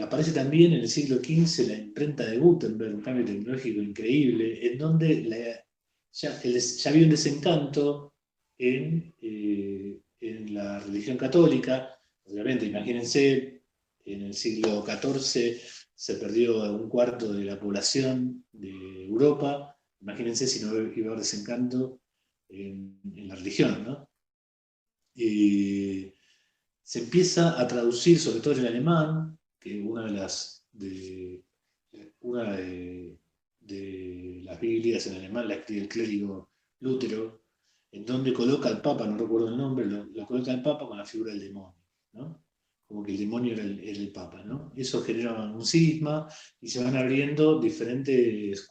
Aparece también en el siglo XV la imprenta de Gutenberg, un cambio tecnológico increíble, en donde ya había un desencanto en la religión católica. Obviamente, imagínense, en el siglo XIV se perdió un cuarto de la población de Europa. Imagínense si no iba a haber desencanto en la religión, ¿no? Se empieza a traducir, sobre todo en el alemán, que una de las Biblias en alemán la escribe el clérigo Lutero, en donde coloca al Papa, no recuerdo el nombre, lo coloca al Papa con la figura del demonio, ¿no? Como que el demonio era el Papa, ¿no? Eso genera un cisma y se van abriendo diferentes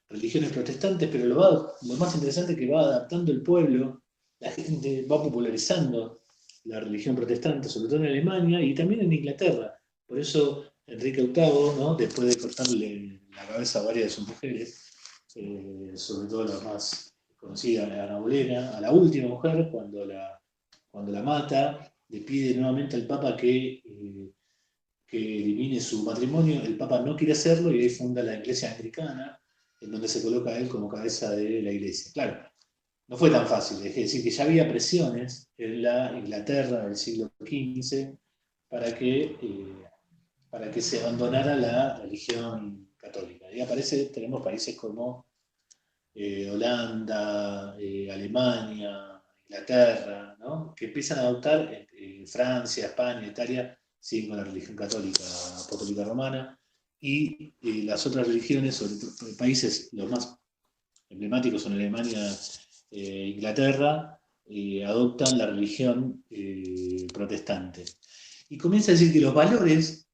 religiones protestantes, pero lo más interesante es que va adaptando el pueblo, la gente va popularizando la religión protestante, sobre todo en Alemania y también en Inglaterra. Por eso Enrique VIII, ¿no? Después de cortarle la cabeza a varias de sus mujeres, sobre todo la más conocida, Ana Bolena, a la última mujer, cuando la mata, le pide nuevamente al Papa que elimine su matrimonio. El Papa no quiere hacerlo y ahí funda la Iglesia Anglicana, en donde se coloca a él como cabeza de la Iglesia. Claro, no fue tan fácil, es decir, que ya había presiones en la Inglaterra del siglo XV para que se abandonara la religión católica. Y tenemos países como Holanda, Alemania, Inglaterra, ¿no? Que empiezan a adoptar, Francia, España, Italia, siguen con la religión católica, apostólica romana, y las otras religiones, sobre todo países, los más emblemáticos son Alemania, Inglaterra, adoptan la religión protestante. Y comienza a decir que los valores,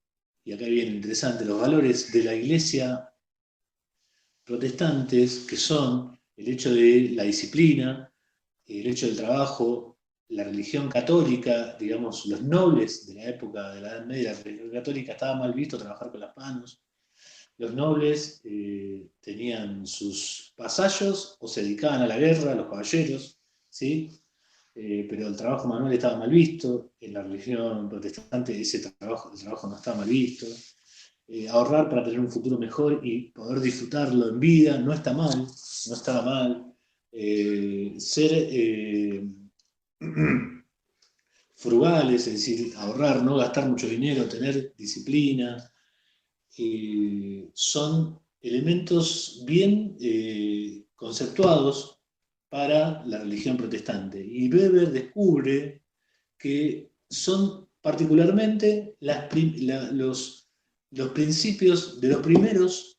y acá viene interesante, los valores de la Iglesia protestantes, que son el hecho de la disciplina, el hecho del trabajo, la religión católica, digamos, los nobles de la época de la Edad Media, la religión católica estaba mal visto trabajar con las manos. Los nobles tenían sus vasallos o se dedicaban a la guerra, los caballeros, ¿sí? Pero el trabajo manual estaba mal visto. En la religión protestante el trabajo no estaba mal visto. Ahorrar para tener un futuro mejor y poder disfrutarlo en vida no está mal, no estaba mal. Ser frugales, es decir, ahorrar, no gastar mucho dinero, tener disciplina, son elementos bien conceptuados para la religión protestante. Y Weber descubre que son particularmente los principios de los primeros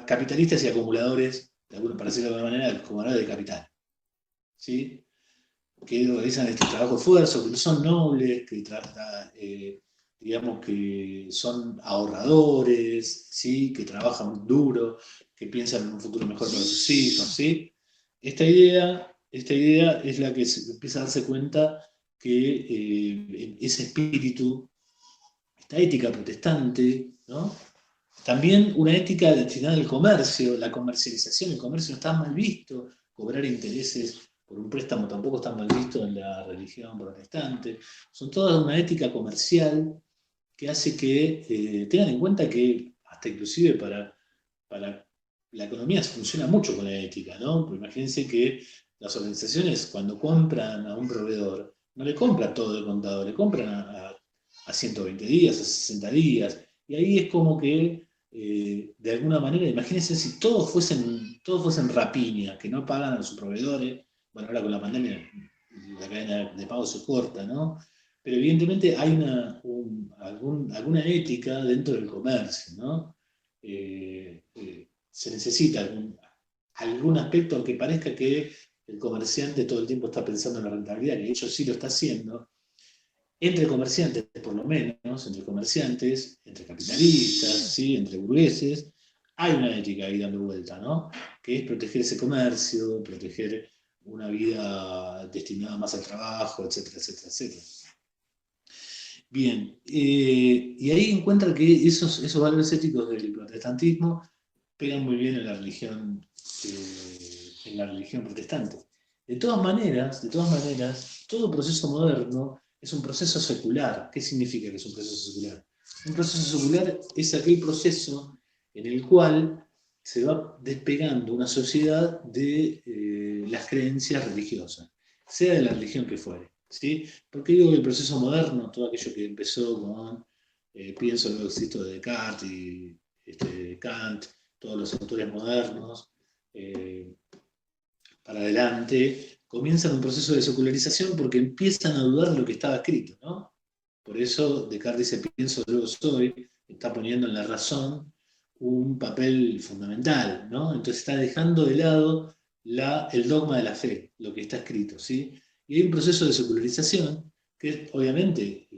capitalistas y acumuladores, para decirlo de alguna manera, acumuladores de capital, ¿sí? Que realizan este trabajo de esfuerzo, que no son nobles, digamos que son ahorradores, ¿sí? Que trabajan duro, que piensan en un futuro mejor para sus hijos, ¿sí? Esta idea es la que se empieza a darse cuenta que ese espíritu, esta ética protestante, ¿no? También una ética destinada al comercio, la comercialización, el comercio no está mal visto, cobrar intereses por un préstamo tampoco está mal visto en la religión protestante. Son todas una ética comercial que hace que tengan en cuenta que hasta inclusive para la economía funciona mucho con la ética, ¿no? Porque imagínense que las organizaciones cuando compran a un proveedor, no le compran todo de contado, le compran a 120 días, a 60 días, y ahí es como que de alguna manera, imagínense si todos fuesen rapiña, que no pagan a sus proveedores. Bueno, ahora con la pandemia la cadena de pago se corta, ¿no? Pero evidentemente hay alguna ética dentro del comercio, ¿no? Se necesita algún aspecto, aunque parezca que el comerciante todo el tiempo está pensando en la rentabilidad, y de hecho sí lo está haciendo, entre comerciantes, por lo menos, entre comerciantes, entre capitalistas, ¿sí? Entre burgueses, hay una ética ahí dando vuelta, ¿no? Que es proteger ese comercio, proteger una vida destinada más al trabajo, etcétera, etcétera, etcétera. Bien, y ahí encuentra que esos valores éticos del protestantismo pegan muy bien en la religión protestante. De todas maneras, todo proceso moderno es un proceso secular. ¿Qué significa que es un proceso secular? Un proceso secular es aquel proceso en el cual se va despegando una sociedad de las creencias religiosas, sea de la religión que fuere, ¿sí? ¿Por qué digo que el proceso moderno, todo aquello que empezó con pienso, luego existo de Descartes y Kant, todos los autores modernos, para adelante, comienzan un proceso de secularización porque empiezan a dudar de lo que estaba escrito, ¿no? Por eso Descartes dice, pienso, luego soy, está poniendo en la razón un papel fundamental, ¿no? Entonces está dejando de lado el dogma de la fe, lo que está escrito, ¿sí? Y hay un proceso de secularización que obviamente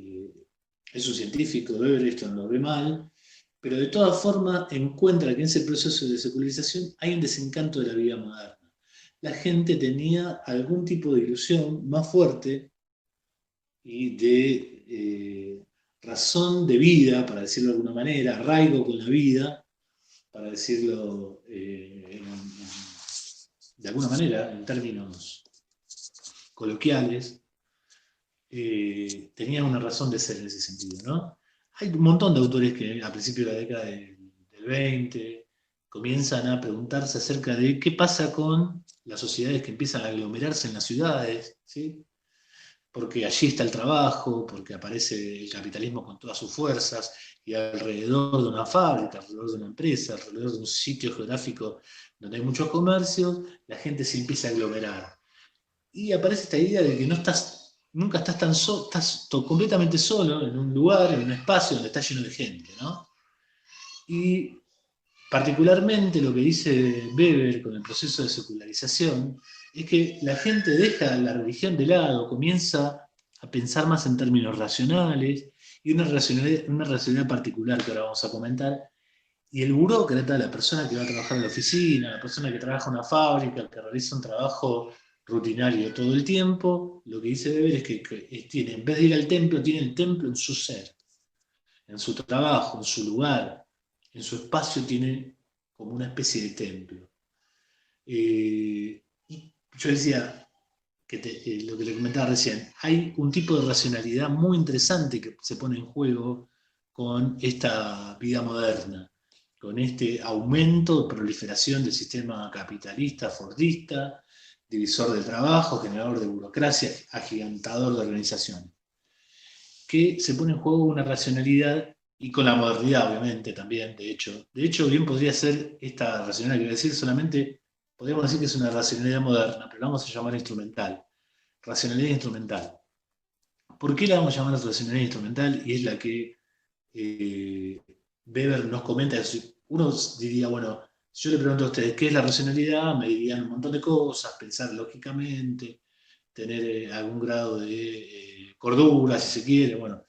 es un científico, Weber esto no lo ve mal, pero de todas formas encuentra que en ese proceso de secularización hay un desencanto de la vida moderna. La gente tenía algún tipo de ilusión más fuerte y de razón de vida, para decirlo de alguna manera, arraigo con la vida, para decirlo de alguna manera, en términos coloquiales, tenían una razón de ser en ese sentido, ¿no? Hay un montón de autores que a principios de la década del 20 comienzan a preguntarse acerca de qué pasa con las sociedades que empiezan a aglomerarse en las ciudades, ¿sí? Porque allí está el trabajo, porque aparece el capitalismo con todas sus fuerzas, y alrededor de una fábrica, alrededor de una empresa, alrededor de un sitio geográfico donde hay muchos comercios, la gente se empieza a aglomerar. Y aparece esta idea de que nunca estás tan solo, estás completamente solo en un lugar, en un espacio donde está lleno de gente, ¿no? Y particularmente lo que dice Weber con el proceso de secularización es que la gente deja la religión de lado, comienza a pensar más en términos racionales y una racionalidad particular que ahora vamos a comentar. Y el burócrata, la persona que va a trabajar en la oficina, la persona que trabaja en una fábrica, que realiza un trabajo rutinario todo el tiempo, lo que dice Weber es que tiene, en vez de ir al templo, tiene el templo en su ser, en su trabajo, en su lugar, en su espacio tiene como una especie de templo. Y yo decía, lo que le comentaba recién, hay un tipo de racionalidad muy interesante que se pone en juego con esta vida moderna, con este aumento de proliferación del sistema capitalista, fordista, divisor del trabajo, generador de burocracia, agigantador de organizaciones, que se pone en juego una racionalidad y con la modernidad, obviamente, también, de hecho. De hecho, bien podría ser esta racionalidad que voy a decir, solamente podríamos decir que es una racionalidad moderna, pero la vamos a llamar instrumental. Racionalidad instrumental. ¿Por qué la vamos a llamar racionalidad instrumental? Y es la que Weber nos comenta. Uno diría, bueno, si yo le pregunto a ustedes qué es la racionalidad, me dirían un montón de cosas, pensar lógicamente, tener algún grado de cordura, si se quiere. Bueno,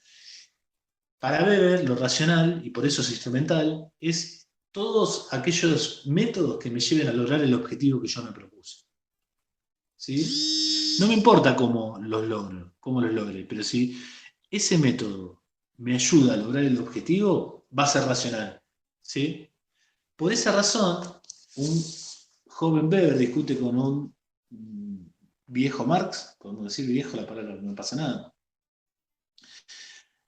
para Weber, lo racional, y por eso es instrumental, es todos aquellos métodos que me lleven a lograr el objetivo que yo me propuse. ¿Sí? No me importa cómo los logre, pero si ese método me ayuda a lograr el objetivo, va a ser racional. ¿Sí? Por esa razón, un joven Weber discute con un viejo Marx, podemos decir viejo, la palabra no pasa nada,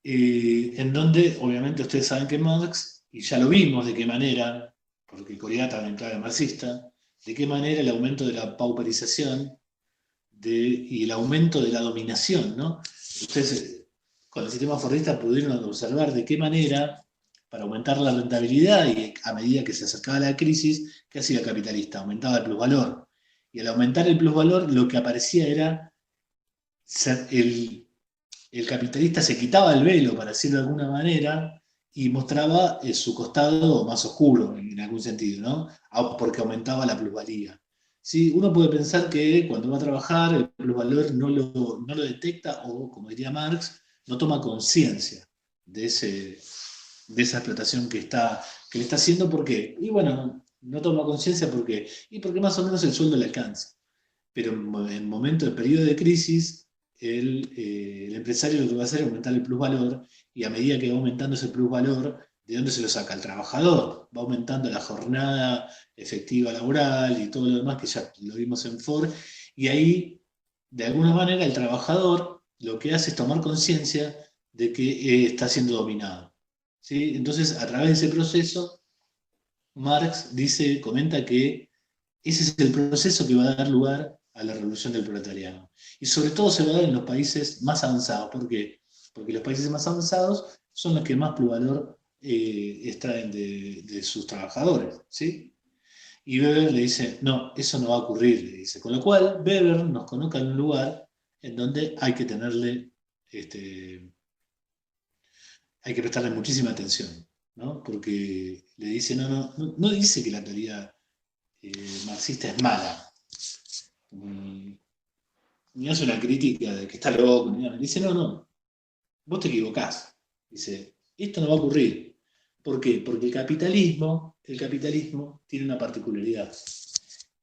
en donde obviamente ustedes saben que Marx, y ya lo vimos de qué manera, porque Corea también clave marxista, de qué manera el aumento de la pauperización y el aumento de la dominación, ¿no? Ustedes con el sistema fordista pudieron observar de qué manera, para aumentar la rentabilidad y a medida que se acercaba la crisis, ¿qué hacía el capitalista? Aumentaba el plusvalor. Y al aumentar el plusvalor, lo que aparecía era el capitalista se quitaba el velo, para decirlo de alguna manera, y mostraba su costado más oscuro, en algún sentido, ¿no? Porque aumentaba la plusvalía. ¿Sí? Uno puede pensar que cuando va a trabajar el plusvalor no lo detecta o, como diría Marx, no toma conciencia de esa explotación que le está haciendo. ¿Por qué? Y bueno, no toma conciencia porque más o menos el sueldo le alcanza. Pero en momento de periodo de crisis, el empresario lo que va a hacer es aumentar el plusvalor, y a medida que va aumentando ese plusvalor, ¿de dónde se lo saca? El trabajador. Va aumentando la jornada efectiva laboral y todo lo demás que ya lo vimos en Ford, y ahí, de alguna manera, el trabajador lo que hace es tomar conciencia de que está siendo dominado. ¿Sí? Entonces, a través de ese proceso, Marx comenta que ese es el proceso que va a dar lugar a la revolución del proletariado. Y sobre todo se va a dar en los países más avanzados. ¿Por qué? Porque los países más avanzados son los que más plusvalor extraen de sus trabajadores. ¿Sí? Y Weber le dice, no, eso no va a ocurrir, le dice. Con lo cual, Weber nos coloca en un lugar en donde hay que hay que prestarle muchísima atención, ¿no? Porque le dice, no dice que la teoría marxista es mala, ni hace una crítica de que está loco, ni nada. Dice, no, vos te equivocás. Dice, esto no va a ocurrir. ¿Por qué? Porque el capitalismo tiene una particularidad.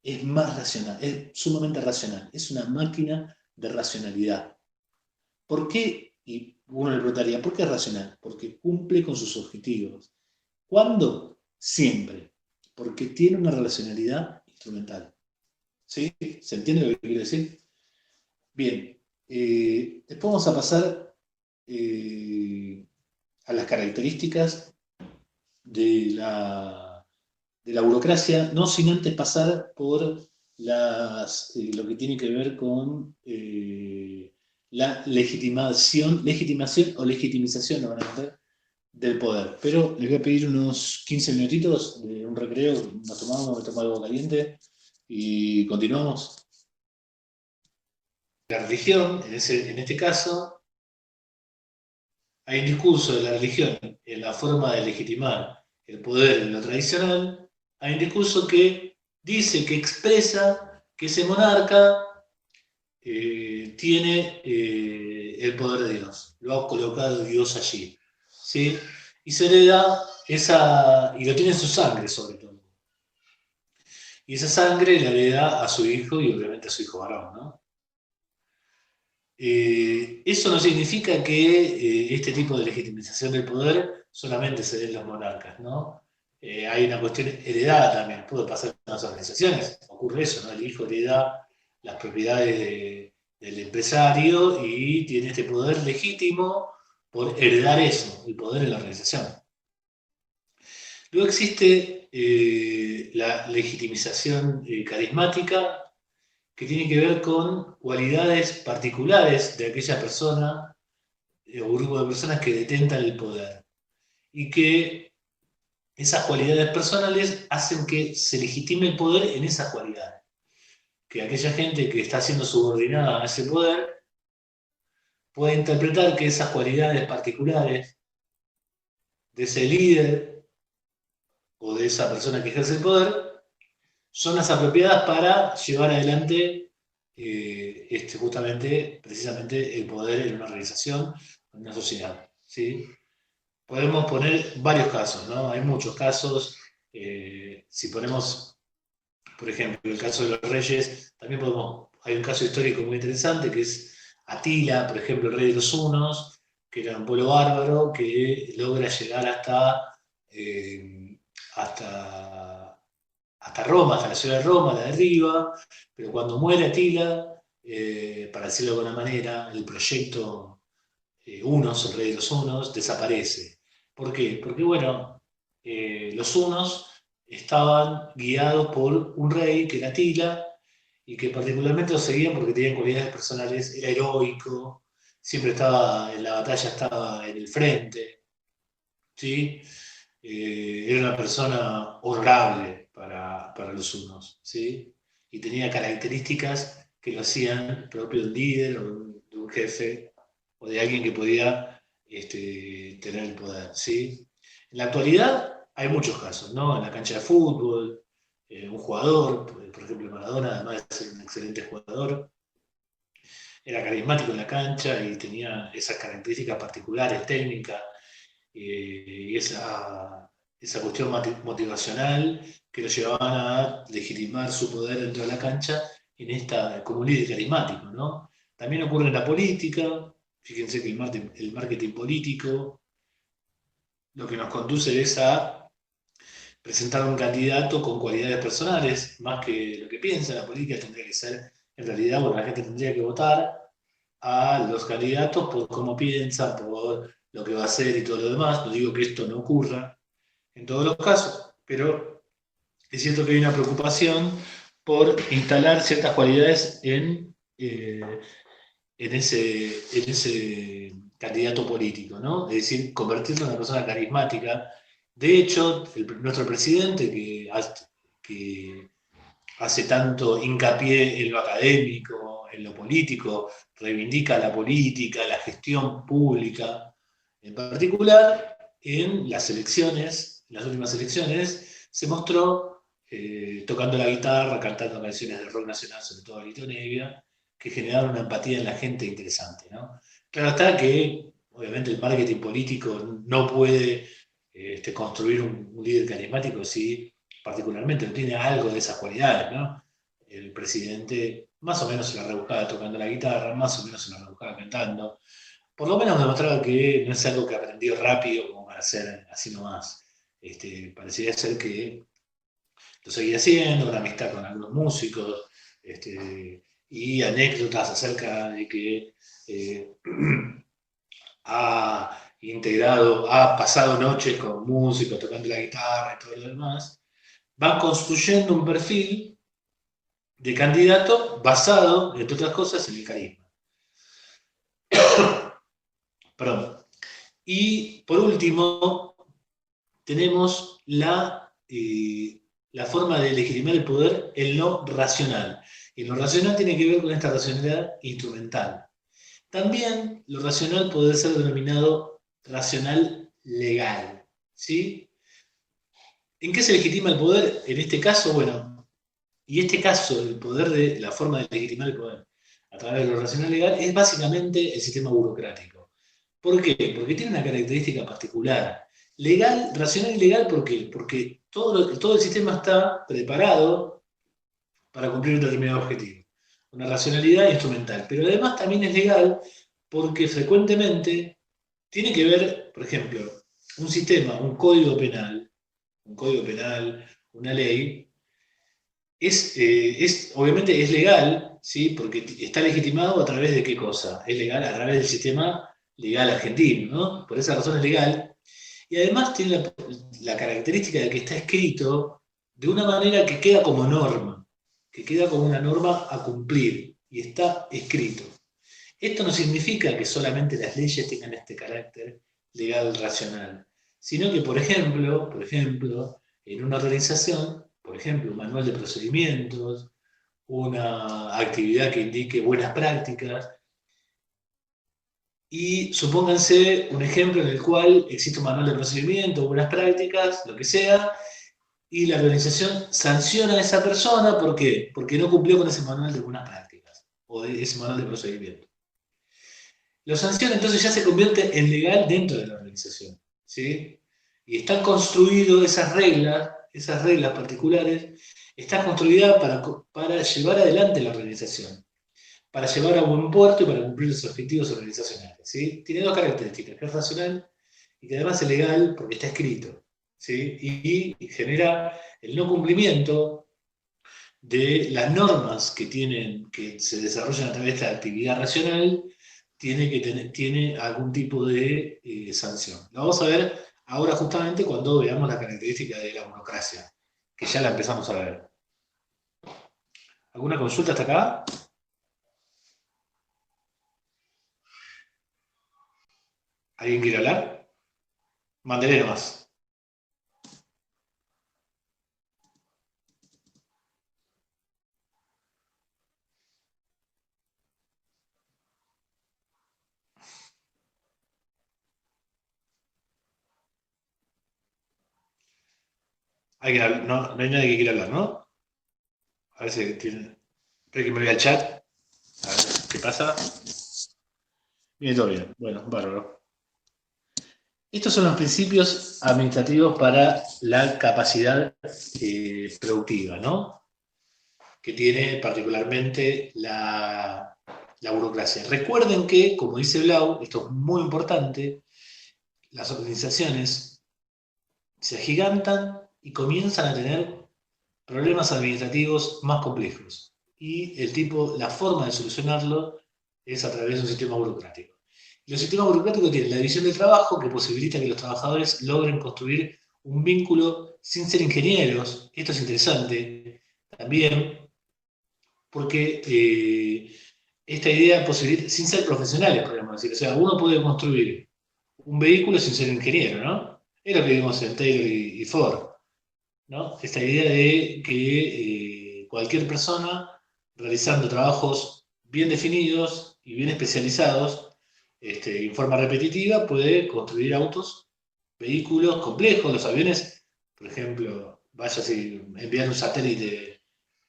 Es más racional, es sumamente racional. Es una máquina de racionalidad. ¿Por qué? Y uno le preguntaría, ¿por qué es racional? Porque cumple con sus objetivos. ¿Cuándo? Siempre. Porque tiene una racionalidad instrumental. ¿Sí? ¿Se entiende lo que quiero decir? Bien, después vamos a pasar a las características de la burocracia, no sin antes pasar por lo que tiene que ver con la legitimación o legitimización, lo van a meter, del poder. Pero les voy a pedir unos 15 minutitos de un recreo, nos tomamos, me tomo algo caliente y continuamos. La religión, en este caso, hay un discurso de la religión en la forma de legitimar el poder en lo tradicional, hay un discurso que dice, que expresa que ese monarca tiene el poder de Dios, lo ha colocado Dios allí, ¿sí? Y se le da y lo tiene en su sangre sobre todo. Y esa sangre la hereda a su hijo y obviamente a su hijo varón, ¿no? Eso no significa que este tipo de legitimización del poder solamente se dé en los monarcas, ¿no? Hay una cuestión heredada también, puede pasar en las organizaciones, ocurre eso, ¿no? El hijo hereda las propiedades del empresario y tiene este poder legítimo por heredar eso, el poder en la organización. Luego existe la legitimización carismática, que tiene que ver con cualidades particulares de aquella persona o grupo de personas que detentan el poder. Y que esas cualidades personales hacen que se legitime el poder en esas cualidades. Que aquella gente que está siendo subordinada a ese poder puede interpretar que esas cualidades particulares de ese líder o de esa persona que ejerce el poder son las apropiadas para llevar adelante justamente, precisamente, el poder en una organización, en una sociedad, ¿sí? Podemos poner varios casos, ¿no? Hay muchos casos. Si ponemos, por ejemplo, el caso de los reyes, también hay un caso histórico muy interesante que es Atila, por ejemplo, el rey de los hunos, que era un pueblo bárbaro que logra llegar eh, hasta, hasta Roma, hasta la ciudad de Roma, la derriba, pero cuando muere Atila, para decirlo de alguna manera, el proyecto Hunos, el rey de los hunos, desaparece. ¿Por qué? Porque, bueno, los hunos estaban guiados por un rey que era Atila y que particularmente lo seguían porque tenían cualidades personales, era heroico, siempre estaba en la batalla, estaba en el frente, ¿sí? Era una persona honorable para los hunos, ¿sí? Y tenía características que lo hacían propio de un líder o de un jefe o de alguien que podía tener el poder, ¿sí? En la actualidad hay muchos casos, ¿no? En la cancha de fútbol, un jugador, por ejemplo Maradona, además de ser un excelente jugador, era carismático en la cancha y tenía esas características particulares, técnicas, y esa cuestión motivacional que lo llevaban a legitimar su poder dentro de la cancha como un líder carismático, ¿no? También ocurre en la política, fíjense que el marketing político lo que nos conduce es a presentar un candidato con cualidades personales, más que lo que piensa. La política tendría que ser, en realidad, bueno, la gente tendría que votar a los candidatos por cómo piensan, por lo que va a hacer y todo lo demás. No digo que esto no ocurra en todos los casos, pero es cierto que hay una preocupación por instalar ciertas cualidades en ese candidato político, ¿no? Es decir, convertirlo en una persona carismática. De hecho, nuestro presidente, que hace tanto hincapié en lo académico, en lo político, reivindica la política, la gestión pública, en particular, en las elecciones, en las últimas elecciones, se mostró tocando la guitarra, cantando canciones de rock nacional, sobre todo Alito Nevia, que generaron una empatía en la gente interesante, ¿no? Claro está que, obviamente, el marketing político no puede construir un líder carismático si particularmente no tiene algo de esas cualidades, ¿no? El presidente más o menos se la rebuscaba tocando la guitarra, más o menos se la rebuscaba cantando. Por lo menos demostraba que no es algo que aprendió rápido como para hacer así nomás. Parecería ser que lo seguía haciendo, una amistad con algunos músicos, y anécdotas acerca de que ha pasado noches con músicos tocando la guitarra y todo lo demás, van construyendo un perfil de candidato basado, entre otras cosas, en el carisma. Perdón. Y por último, tenemos la forma de legitimar el poder, el no racional. Y lo racional tiene que ver con esta racionalidad instrumental. También lo racional puede ser denominado racional legal, ¿sí? ¿En qué se legitima el poder? En este caso, bueno, y este caso, el poder de la forma de legitimar el poder a través de lo racional legal es básicamente el sistema burocrático. ¿Por qué? Porque tiene una característica particular. Legal, racional y legal, ¿por qué? Porque todo el sistema está preparado para cumplir un determinado objetivo. Una racionalidad instrumental. Pero además también es legal porque frecuentemente tiene que ver, por ejemplo, un sistema, un código penal, una ley, obviamente es legal, ¿sí? Porque está legitimado a través de qué cosa. Es legal a través del sistema legal argentino, ¿no? Por esa razón es legal. Y además tiene la característica de que está escrito de una manera que queda como norma, que queda como una norma a cumplir, y está escrito. Esto no significa que solamente las leyes tengan este carácter legal racional, sino que, por ejemplo, en una organización, por ejemplo, un manual de procedimientos, una actividad que indique buenas prácticas, y supónganse un ejemplo en el cual existe un manual de procedimientos, buenas prácticas, lo que sea, y la organización sanciona a esa persona, ¿por qué? Porque no cumplió con ese manual de buenas prácticas, o de ese manual de procedimientos. Lo sanciona, entonces ya se convierte en legal dentro de la organización, ¿sí? Y están construidas esas reglas particulares, están construidas para llevar adelante la organización, para llevar a buen puerto y para cumplir los objetivos organizacionales, ¿sí? Tiene dos características, que es racional y que además es legal porque está escrito, ¿sí? Y genera el no cumplimiento de las normas que se desarrollan a través de esta actividad racional, tiene algún tipo de sanción. Lo vamos a ver ahora justamente cuando veamos la característica de la burocracia, que ya la empezamos a ver. ¿Alguna consulta hasta acá? ¿Alguien quiere hablar? Mándele nomás. No, no hay nadie que quiera hablar, ¿no? A ver si tiene. Espera que me voy al chat. A ver qué pasa. Bien, todo bien. Bueno, bárbaro. Estos son los principios administrativos para la capacidad productiva, ¿no? Que tiene particularmente la burocracia. Recuerden que, como dice Blau, esto es muy importante, las organizaciones se agigantan y comienzan a tener problemas administrativos más complejos. Y la forma de solucionarlo es a través de un sistema burocrático. Los sistemas burocráticos tienen la división del trabajo, que posibilita que los trabajadores logren construir un vínculo sin ser ingenieros. Esto es interesante también, porque esta idea posibilita, sin ser profesionales, podríamos decir. O sea, uno puede construir un vehículo sin ser ingeniero, ¿no? Es lo que vimos en Taylor y Ford, ¿no? Esta idea de que cualquier persona realizando trabajos bien definidos y bien especializados, en forma repetitiva, puede construir autos, vehículos complejos. Los aviones, por ejemplo, enviar un satélite,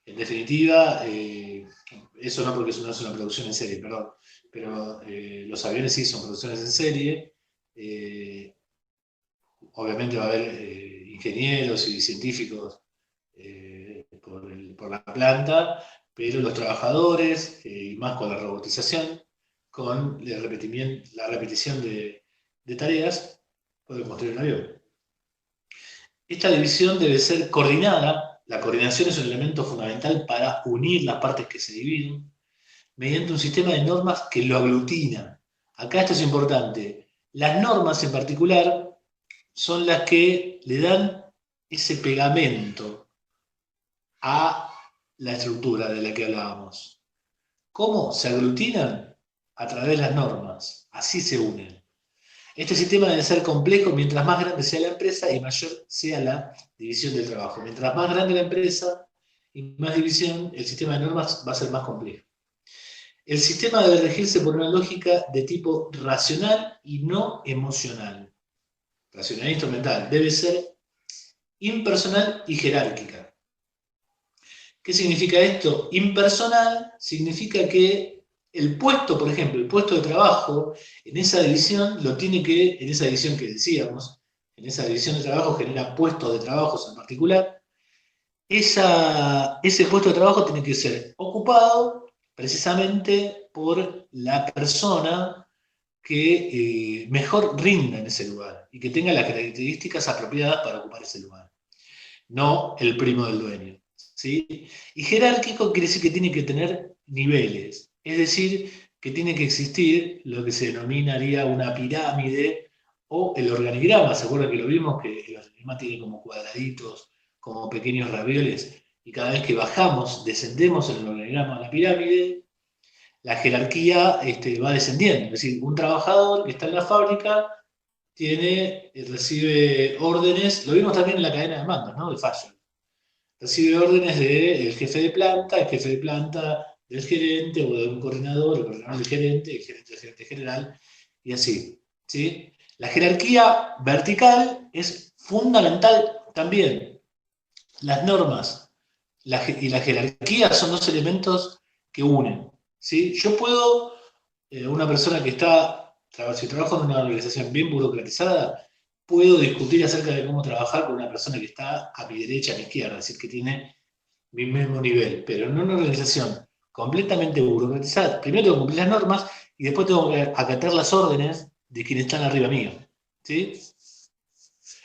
en definitiva, eso no porque eso no es una producción en serie, perdón, pero los aviones sí son producciones en serie. Obviamente va a haber ingenieros y científicos por la planta, pero los trabajadores, y más con la robotización, con la repetición de tareas, pueden construir un avión. Esta división debe ser coordinada. La coordinación es un elemento fundamental para unir las partes que se dividen. mediante un sistema de normas que lo aglutina. Acá esto es importante. Las normas en particular son las que le dan ese pegamento a la estructura de la que hablábamos. ¿Cómo? Se aglutinan a través de las normas, así se unen. Este sistema debe ser complejo mientras más grande sea la empresa y mayor sea la división del trabajo. Mientras más grande la empresa y más división, el sistema de normas va a ser más complejo. El sistema debe regirse por una lógica de tipo racional y no emocional. Racional e instrumental. Debe ser impersonal y jerárquica. ¿Qué significa esto? Impersonal significa que el puesto, por ejemplo, el puesto de trabajo, en esa división en esa división que decíamos, en esa división de trabajo genera puestos de trabajos en particular, ese puesto de trabajo tiene que ser ocupado precisamente por la persona que mejor rinda en ese lugar y que tenga las características apropiadas para ocupar ese lugar, no el primo del dueño. ¿Sí? Y jerárquico quiere decir que tiene que tener niveles, es decir, que tiene que existir lo que se denominaría una pirámide o el organigrama. ¿Se acuerdan que lo vimos? Que el organigrama tiene como cuadraditos, como pequeños ravioles, y cada vez que bajamos, descendemos en el organigrama de la pirámide, la jerarquía va descendiendo. Es decir, un trabajador que está en la fábrica recibe órdenes, lo vimos también en la cadena de mandos, ¿no? De Fashion. Recibe órdenes del jefe de planta, el jefe de planta del gerente o de un coordinador, el coordinador del gerente, el gerente general, y así. ¿Sí? La jerarquía vertical es fundamental también. Las normas y la jerarquía son dos elementos que unen. ¿Sí? Yo puedo, una persona que si trabajo en una organización bien burocratizada, puedo discutir acerca de cómo trabajar con una persona que está a mi derecha, a mi izquierda, es decir, que tiene mi mismo nivel, pero en una organización completamente burocratizada, primero tengo que cumplir las normas y después tengo que acatar las órdenes de quienes están arriba mío. ¿Sí?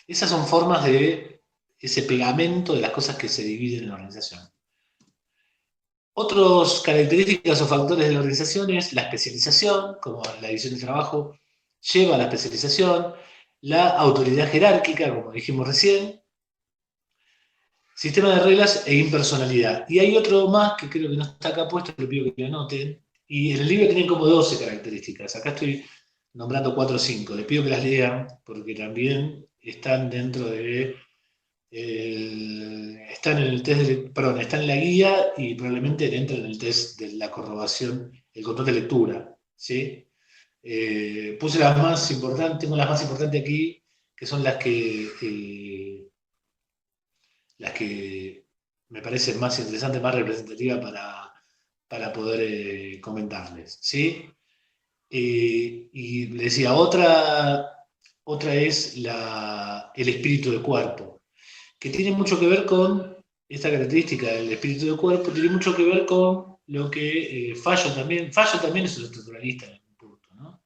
Esas son formas de ese pegamento de las cosas que se dividen en la organización. Otras características o factores de la organización es la especialización, como la división de trabajo lleva a la especialización, la autoridad jerárquica, como dijimos recién, sistema de reglas e impersonalidad. Y hay otro más que creo que no está acá puesto, le pido que lo anoten, y en el libro tienen como 12 características. Acá estoy nombrando 4 o 5. Les pido que las lean, porque también están dentro de... están en el test están en la guía y probablemente entran en el test de la comprobación, el control de lectura. ¿Sí? Puse las más importantes, tengo las más importantes aquí, que son las que me parecen más interesantes, más representativas para poder comentarles. ¿Sí? Y le decía, otra es el espíritu de cuerpo, que tiene mucho que ver con esta característica del espíritu de cuerpo, tiene mucho que ver con lo que Fayol también es un estructuralista en algún punto, ¿no?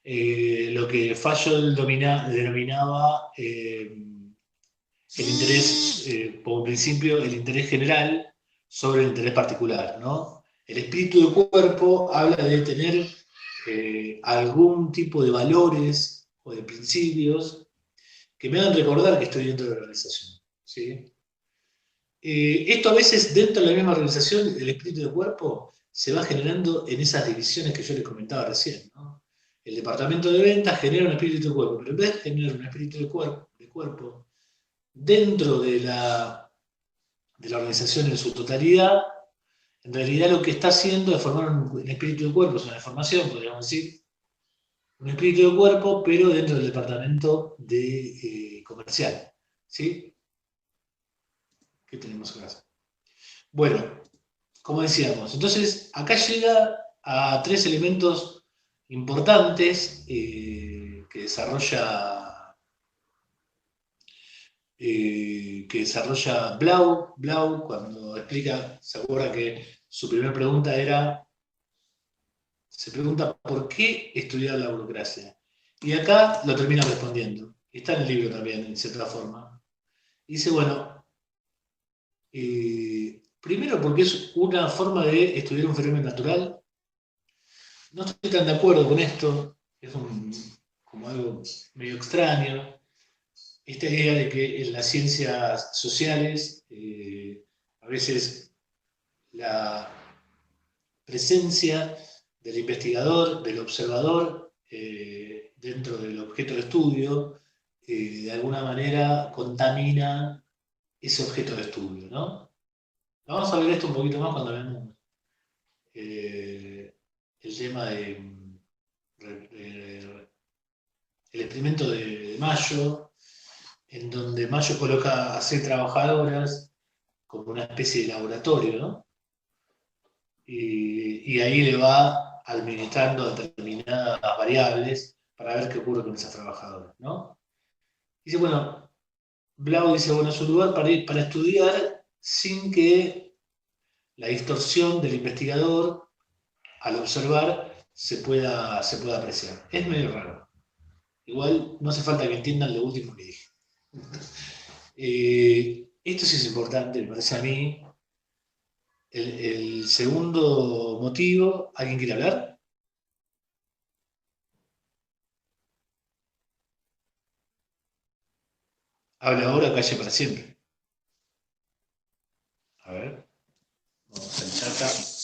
Lo que Fayol denominaba el interés, como principio, el interés general sobre el interés particular, ¿no? El espíritu de cuerpo habla de tener algún tipo de valores o de principios que me hagan recordar que estoy dentro de la organización. ¿Sí? Esto a veces dentro de la misma organización, el espíritu de cuerpo se va generando en esas divisiones que yo les comentaba recién, ¿no? El departamento de ventas genera un espíritu de cuerpo, pero en vez de generar un espíritu de cuerpo dentro de la organización en su totalidad, en realidad lo que está haciendo es formar un espíritu de cuerpo, es una deformación, podríamos decir, un espíritu de cuerpo, pero dentro del departamento de comercial. ¿Sí? ¿Qué tenemos acá? Bueno, como decíamos, entonces acá llega a 3 elementos importantes que desarrolla Blau cuando explica, se acuerda que su primera pregunta se pregunta ¿por qué estudiar la burocracia? Y acá lo termina respondiendo. Está en el libro también, en cierta forma. Dice, bueno, Primero porque es una forma de estudiar un fenómeno natural. No estoy tan de acuerdo con esto, es como algo medio extraño. Esta idea de que en las ciencias sociales a veces la presencia del investigador, del observador, dentro del objeto de estudio, de alguna manera contamina ese objeto de estudio, ¿no? Vamos a ver esto un poquito más cuando veamos el tema el experimento de Mayo, en donde Mayo coloca a 6 trabajadoras como una especie de laboratorio, ¿no? Y ahí le va administrando determinadas variables para ver qué ocurre con esas trabajadoras, ¿no? Dice, bueno, Blau dice, bueno, es un lugar para estudiar sin que la distorsión del investigador al observar se pueda apreciar. Es medio raro. Igual no hace falta que entiendan lo último que dije. Esto sí es importante, me parece a mí. El segundo motivo, ¿alguien quiere hablar? Habla ahora, calle para siempre. A ver, vamos al chat.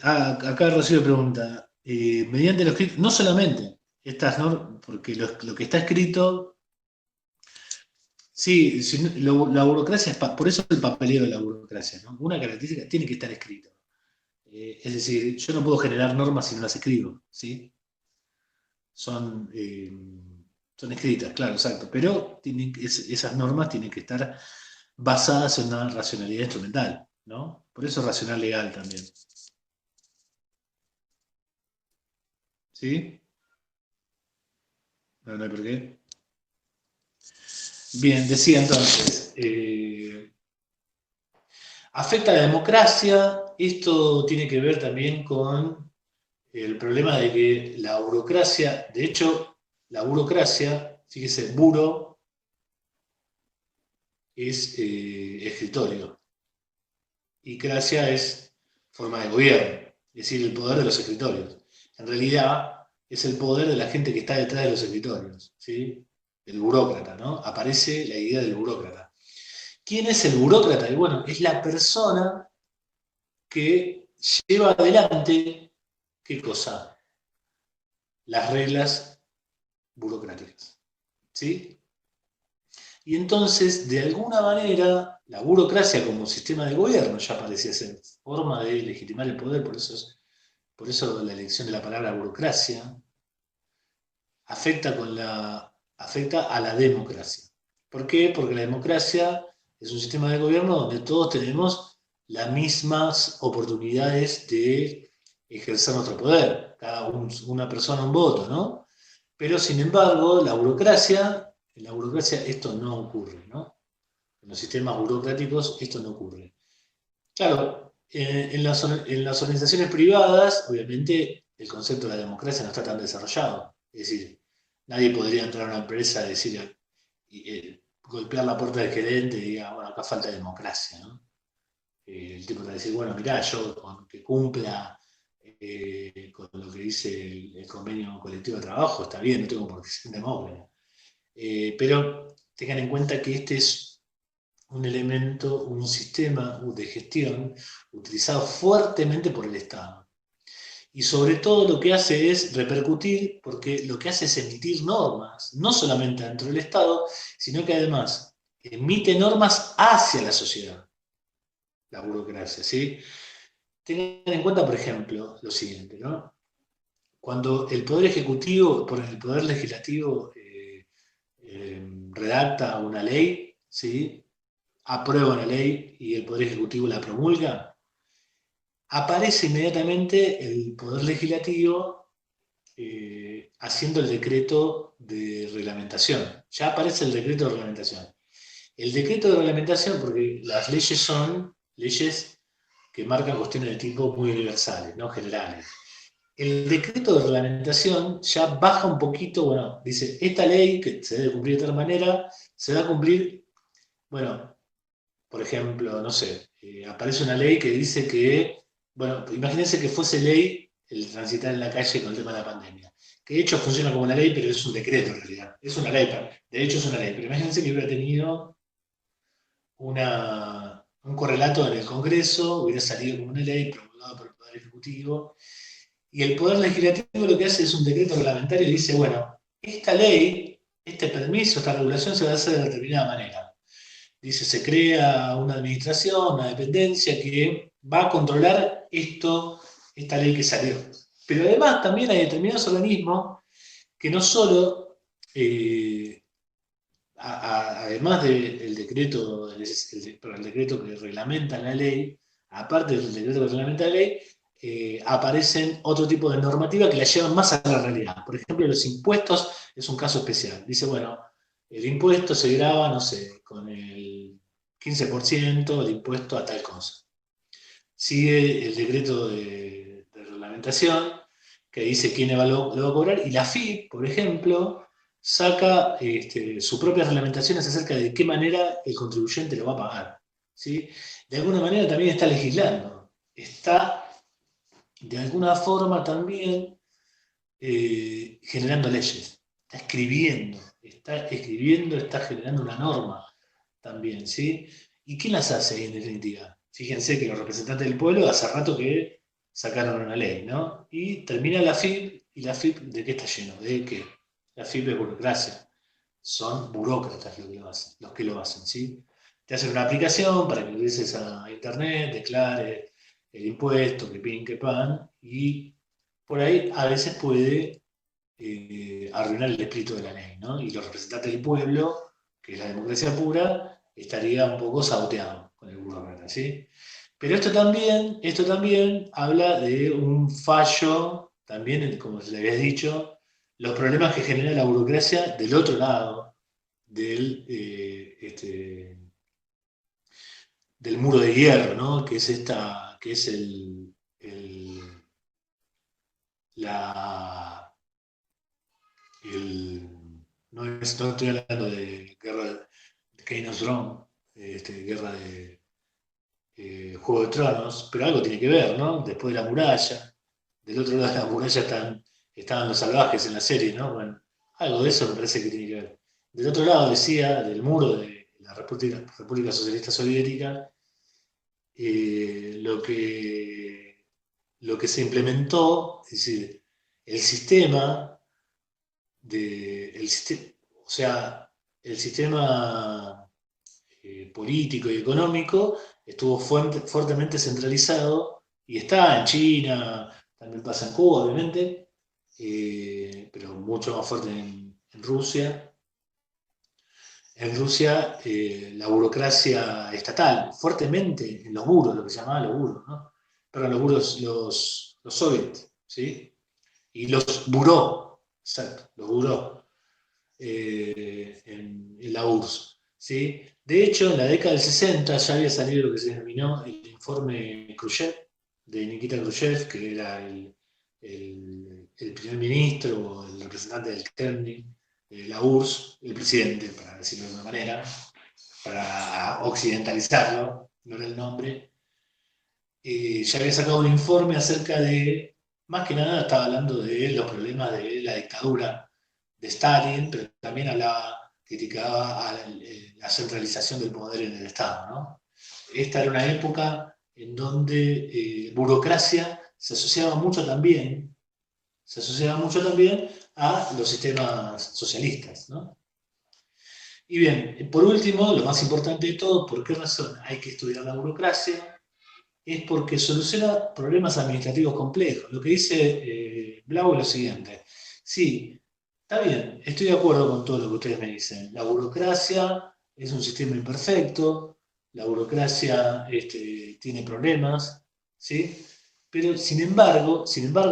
Acá Rocío pregunta, mediante lo escrito, no solamente estas normas, porque lo que está escrito, sí, la burocracia es, por eso el papeleo de la burocracia, ¿no? Una característica tiene que estar escrito. Es decir, yo no puedo generar normas si no las escribo, ¿sí? Son, son escritas, claro, exacto, pero esas normas tienen que estar basadas en una racionalidad instrumental, ¿no? Por eso racional legal también. ¿Sí? No, no hay por qué. Bien, decía entonces, afecta a la democracia, esto tiene que ver también con el problema de que la burocracia, de hecho, la burocracia, fíjese, buro es escritorio y cracia es forma de gobierno, es decir, el poder de los escritorios. En realidad es el poder de la gente que está detrás de los escritorios, ¿sí? El burócrata, ¿no? Aparece la idea del burócrata. ¿Quién es el burócrata? Y bueno, es la persona que lleva adelante, ¿qué cosa? Las reglas burocráticas, ¿sí? Y entonces, de alguna manera, la burocracia como sistema de gobierno ya parecía ser forma de legitimar el poder, por eso la elección de la palabra burocracia afecta a la democracia. ¿Por qué? Porque la democracia es un sistema de gobierno donde todos tenemos las mismas oportunidades de ejercer nuestro poder, una persona un voto, ¿no? Pero sin embargo, en la burocracia esto no ocurre, ¿no? En los sistemas burocráticos esto no ocurre. Claro, en las organizaciones privadas, obviamente, el concepto de la democracia no está tan desarrollado. Es decir, nadie podría entrar a una empresa y decir, golpear la puerta del gerente y diga, bueno, acá falta democracia, ¿no? El tipo te va a decir, bueno, mirá, yo con que cumpla con lo que dice el convenio colectivo de trabajo, está bien, no tengo por qué ser demócrata. Pero tengan en cuenta que este es un elemento, un sistema de gestión utilizado fuertemente por el Estado. Y sobre todo lo que hace es repercutir, porque lo que hace es emitir normas, no solamente dentro del Estado, sino que además emite normas hacia la sociedad, la burocracia, ¿sí? Tengan en cuenta, por ejemplo, lo siguiente, ¿no? Cuando el Poder Ejecutivo, por el Poder Legislativo, redacta una ley, ¿sí? Aprueba una ley y el Poder Ejecutivo la promulga, aparece inmediatamente el Poder Legislativo haciendo el decreto de reglamentación. Ya aparece el decreto de reglamentación. El decreto de reglamentación, porque las leyes son leyes que marcan cuestiones de tipo muy universales, no generales. el decreto de reglamentación ya baja un poquito, bueno, dice, esta ley que se debe cumplir de tal manera, se va a cumplir, bueno, por ejemplo, no sé, aparece una ley que dice que, bueno, imagínense que fuese ley el transitar en la calle con el tema de la pandemia, que de hecho funciona como una ley, pero es un decreto en realidad, es una ley, de hecho es una ley, pero imagínense que hubiera tenido un correlato en el Congreso, hubiera salido como una ley promulgada por el Poder Ejecutivo, y el Poder Legislativo lo que hace es un decreto reglamentario y dice, bueno, esta ley, este permiso, esta regulación se va a hacer de determinada manera. Dice, se crea una administración, una dependencia que va a controlar esta ley que salió. Pero además también hay determinados organismos que no solo, además del decreto, el decreto que reglamenta la ley, aparte del decreto que reglamenta la ley, aparecen otro tipo de normativa que la llevan más a la realidad. Por ejemplo, los impuestos es un caso especial. Dice, bueno, el impuesto se graba, no sé, con el 15% el impuesto a tal cosa. Sigue el decreto de reglamentación que dice quién lo va a cobrar, y la FIP, por ejemplo, saca sus propias reglamentaciones acerca de qué manera el contribuyente lo va a pagar. ¿Sí? De alguna manera también está legislando, está de alguna forma también generando leyes, está escribiendo, está generando una norma también, ¿sí? ¿Y quién las hace ahí en definitiva? Fíjense que los representantes del pueblo hace rato que sacaron una ley, ¿no? Y termina la FIP, y la FIP, ¿de qué está lleno? De que la FIP es burocracia. Son burócratas los que lo hacen, ¿sí? Te hacen una aplicación para que ingreses a internet, declares el impuesto, que pin, que pan, y por ahí a veces puede arruinar el espíritu de la ley, ¿no? Y los representantes del pueblo, que es la democracia pura, estaría un poco saboteado con el burócrata, ¿sí? Pero esto también habla de un fallo, también, como le habías dicho, los problemas que genera la burocracia del otro lado del muro de hierro, ¿no? Que es que es la, el, no estoy hablando de guerra de Game of Thrones, guerra de Juego de Tronos, pero algo tiene que ver, ¿no? Después de la muralla, del otro lado de la muralla estaban los salvajes en la serie, ¿no? Bueno, algo de eso me parece que tiene que ver. Del otro lado decía, del muro de la República Socialista Soviética, lo que se implementó, es decir, el sistema o sea, el sistema político y económico estuvo fuertemente centralizado y está en China, también pasa en Cuba, obviamente, pero mucho más fuerte en Rusia. En Rusia, la burocracia estatal, fuertemente en los buros, lo que se llamaba los buros, ¿no? Perdón, los buros, los soviets, ¿sí? Y los buró, exacto, los buró en la URSS, ¿sí? De hecho, en la década del 60 ya había salido lo que se denominó el informe Khrushchev, de Nikita Khrushchev, que era el primer ministro o el representante del Kremlin de la URSS, el presidente, para decirlo de una manera, para occidentalizarlo, no era el nombre. Ya había sacado un informe acerca de, más que nada estaba hablando de los problemas de la dictadura de Stalin, pero también criticaba a la centralización del poder en el Estado, ¿no? Esta era una época en donde burocracia se asociaba mucho también a los sistemas socialistas, ¿no? Y bien, por último, lo más importante de todo, ¿por qué razón hay que estudiar la burocracia? Es porque soluciona problemas administrativos complejos. Lo que dice Blau es lo siguiente. Sí, está bien, estoy de acuerdo con todo lo que ustedes me dicen. La burocracia es un sistema imperfecto, la burocracia tiene problemas, ¿sí? Pero sin embargo,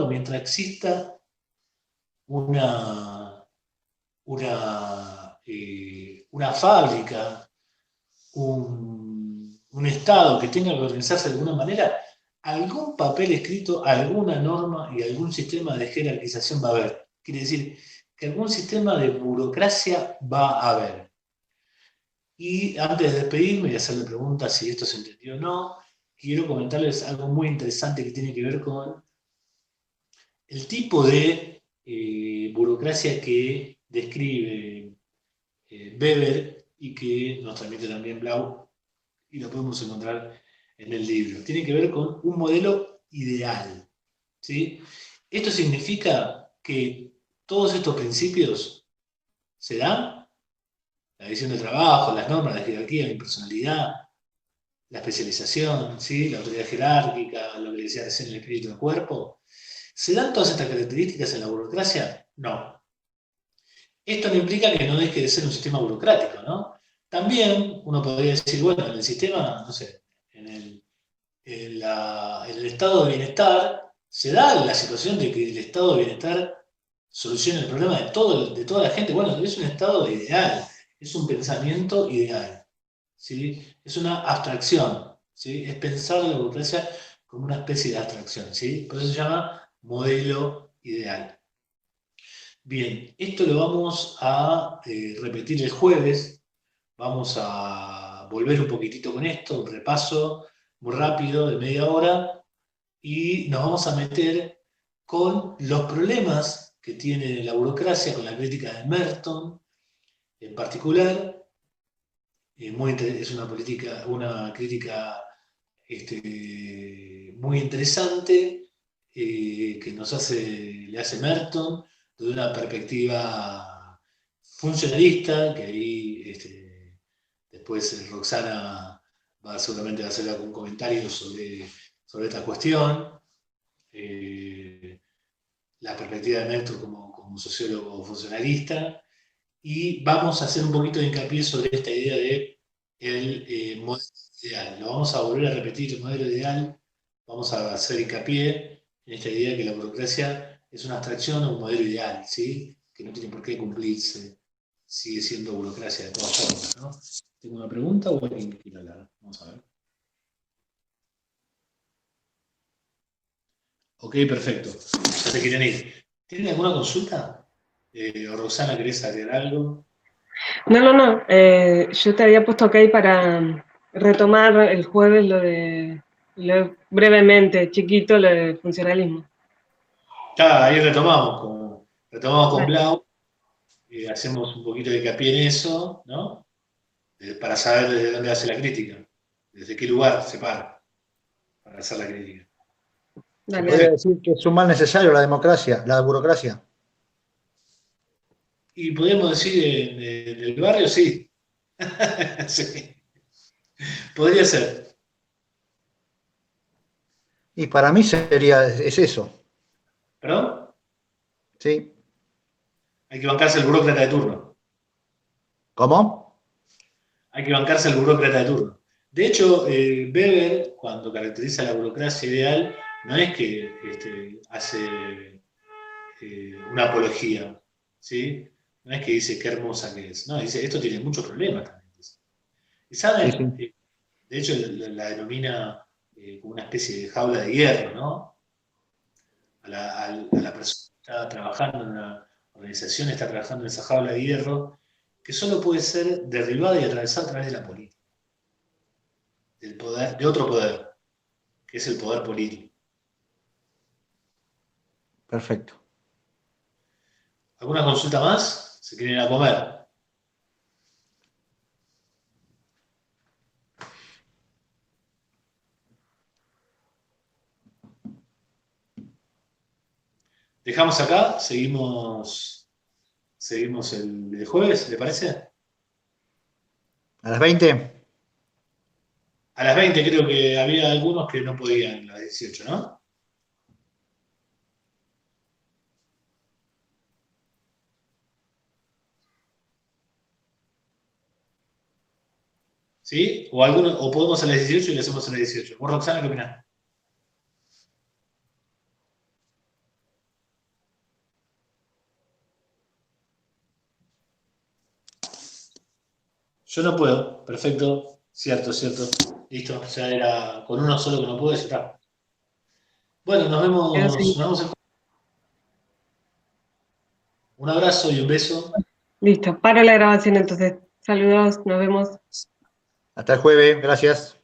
mientras exista una, una fábrica, un Estado que tenga que organizarse de alguna manera, algún papel escrito, alguna norma y algún sistema de jerarquización va a haber. Quiere decir que algún sistema de burocracia va a haber. Y antes de despedirme y hacerle preguntas si esto se entendió o no, quiero comentarles algo muy interesante que tiene que ver con el tipo de burocracia que describe Weber y que nos transmite también Blau, y lo podemos encontrar en el libro. Tiene que ver con un modelo ideal, ¿sí? Esto significa que todos estos principios se dan, la división de trabajo, las normas, la jerarquía, la impersonalidad, la especialización, ¿sí? La autoridad jerárquica, lo que le decía recién, el espíritu del cuerpo. ¿Se dan todas estas características en la burocracia? No. Esto no implica que no deje de ser un sistema burocrático, ¿no? También uno podría decir, bueno, en el sistema, no sé, en el estado de bienestar, se da la situación de que el estado de bienestar solucione el problema de toda la gente. Bueno, es un estado ideal, es un pensamiento ideal, ¿sí? Es una abstracción, ¿sí? Es pensar la burocracia como una especie de abstracción, ¿sí? Por eso se llama modelo ideal. Bien, esto lo vamos a repetir el jueves. Vamos a volver un poquitito con esto, un repaso muy rápido de media hora, y nos vamos a meter con los problemas que tiene la burocracia, con la crítica de Merton en particular. Es una crítica muy interesante que le hace Merton desde una perspectiva funcionalista, que ahí después Roxana seguramente va a hacer algún comentario sobre esta cuestión. La perspectiva de Merton como sociólogo funcionalista, y vamos a hacer un poquito de hincapié sobre esta idea de el modelo ideal. Lo vamos a volver a repetir, el modelo ideal. Vamos a hacer hincapié en esta idea de que la burocracia es una abstracción o un modelo ideal, ¿sí? Que no tiene por qué cumplirse, sigue siendo burocracia de todas formas, ¿no? ¿Tengo una pregunta o alguien que quiera hablar? Vamos a ver. Ok, perfecto. Ya se quieren ir. ¿Tienen alguna consulta? O Roxana, ¿querés agregar algo? No. Yo te había puesto ok para retomar el jueves brevemente, chiquito, lo de funcionalismo. Ya, ahí retomamos con Dale. Blau, hacemos un poquito de hincapié en eso, ¿no? Para saber desde dónde hace la crítica, desde qué lugar se para hacer la crítica. ¿Se Dale. Podría puede? decir que es un mal necesario la democracia, la burocracia. Y podemos decir del barrio, sí. Sí. Podría ser. Y para mí es eso, ¿Perdón? ¿sí? Hay que bancarse el burócrata de turno. ¿Cómo? Hay que bancarse el burócrata de turno. De hecho, Weber, cuando caracteriza la burocracia ideal, no es que hace una apología, ¿sí? No es que dice qué hermosa que es, no, dice esto tiene muchos problemas también. Y Sí, saben, sí. de hecho la denomina como una especie de jaula de hierro, ¿no? A la persona que está trabajando en una organización, está trabajando en esa jaula de hierro, que solo puede ser derribada y atravesada a través de la política, del poder, de otro poder, que es el poder político. Perfecto. ¿Alguna consulta más? ¿Se quieren ir a comer? Dejamos acá, seguimos el jueves, ¿le parece? ¿A las 20? A las 20 creo que había algunos que no podían, a las 18, ¿no? ¿Sí? O podemos a las 18 y lo hacemos a las 18. ¿Vos, Roxana, qué opinás? Yo no puedo. Perfecto. Cierto. Listo. Ya era con uno solo que no puedo, ya está. Bueno, nos Quedó vemos, seguido. un abrazo y un beso. Listo, paro la grabación entonces. Saludos, nos vemos. Hasta el jueves, gracias.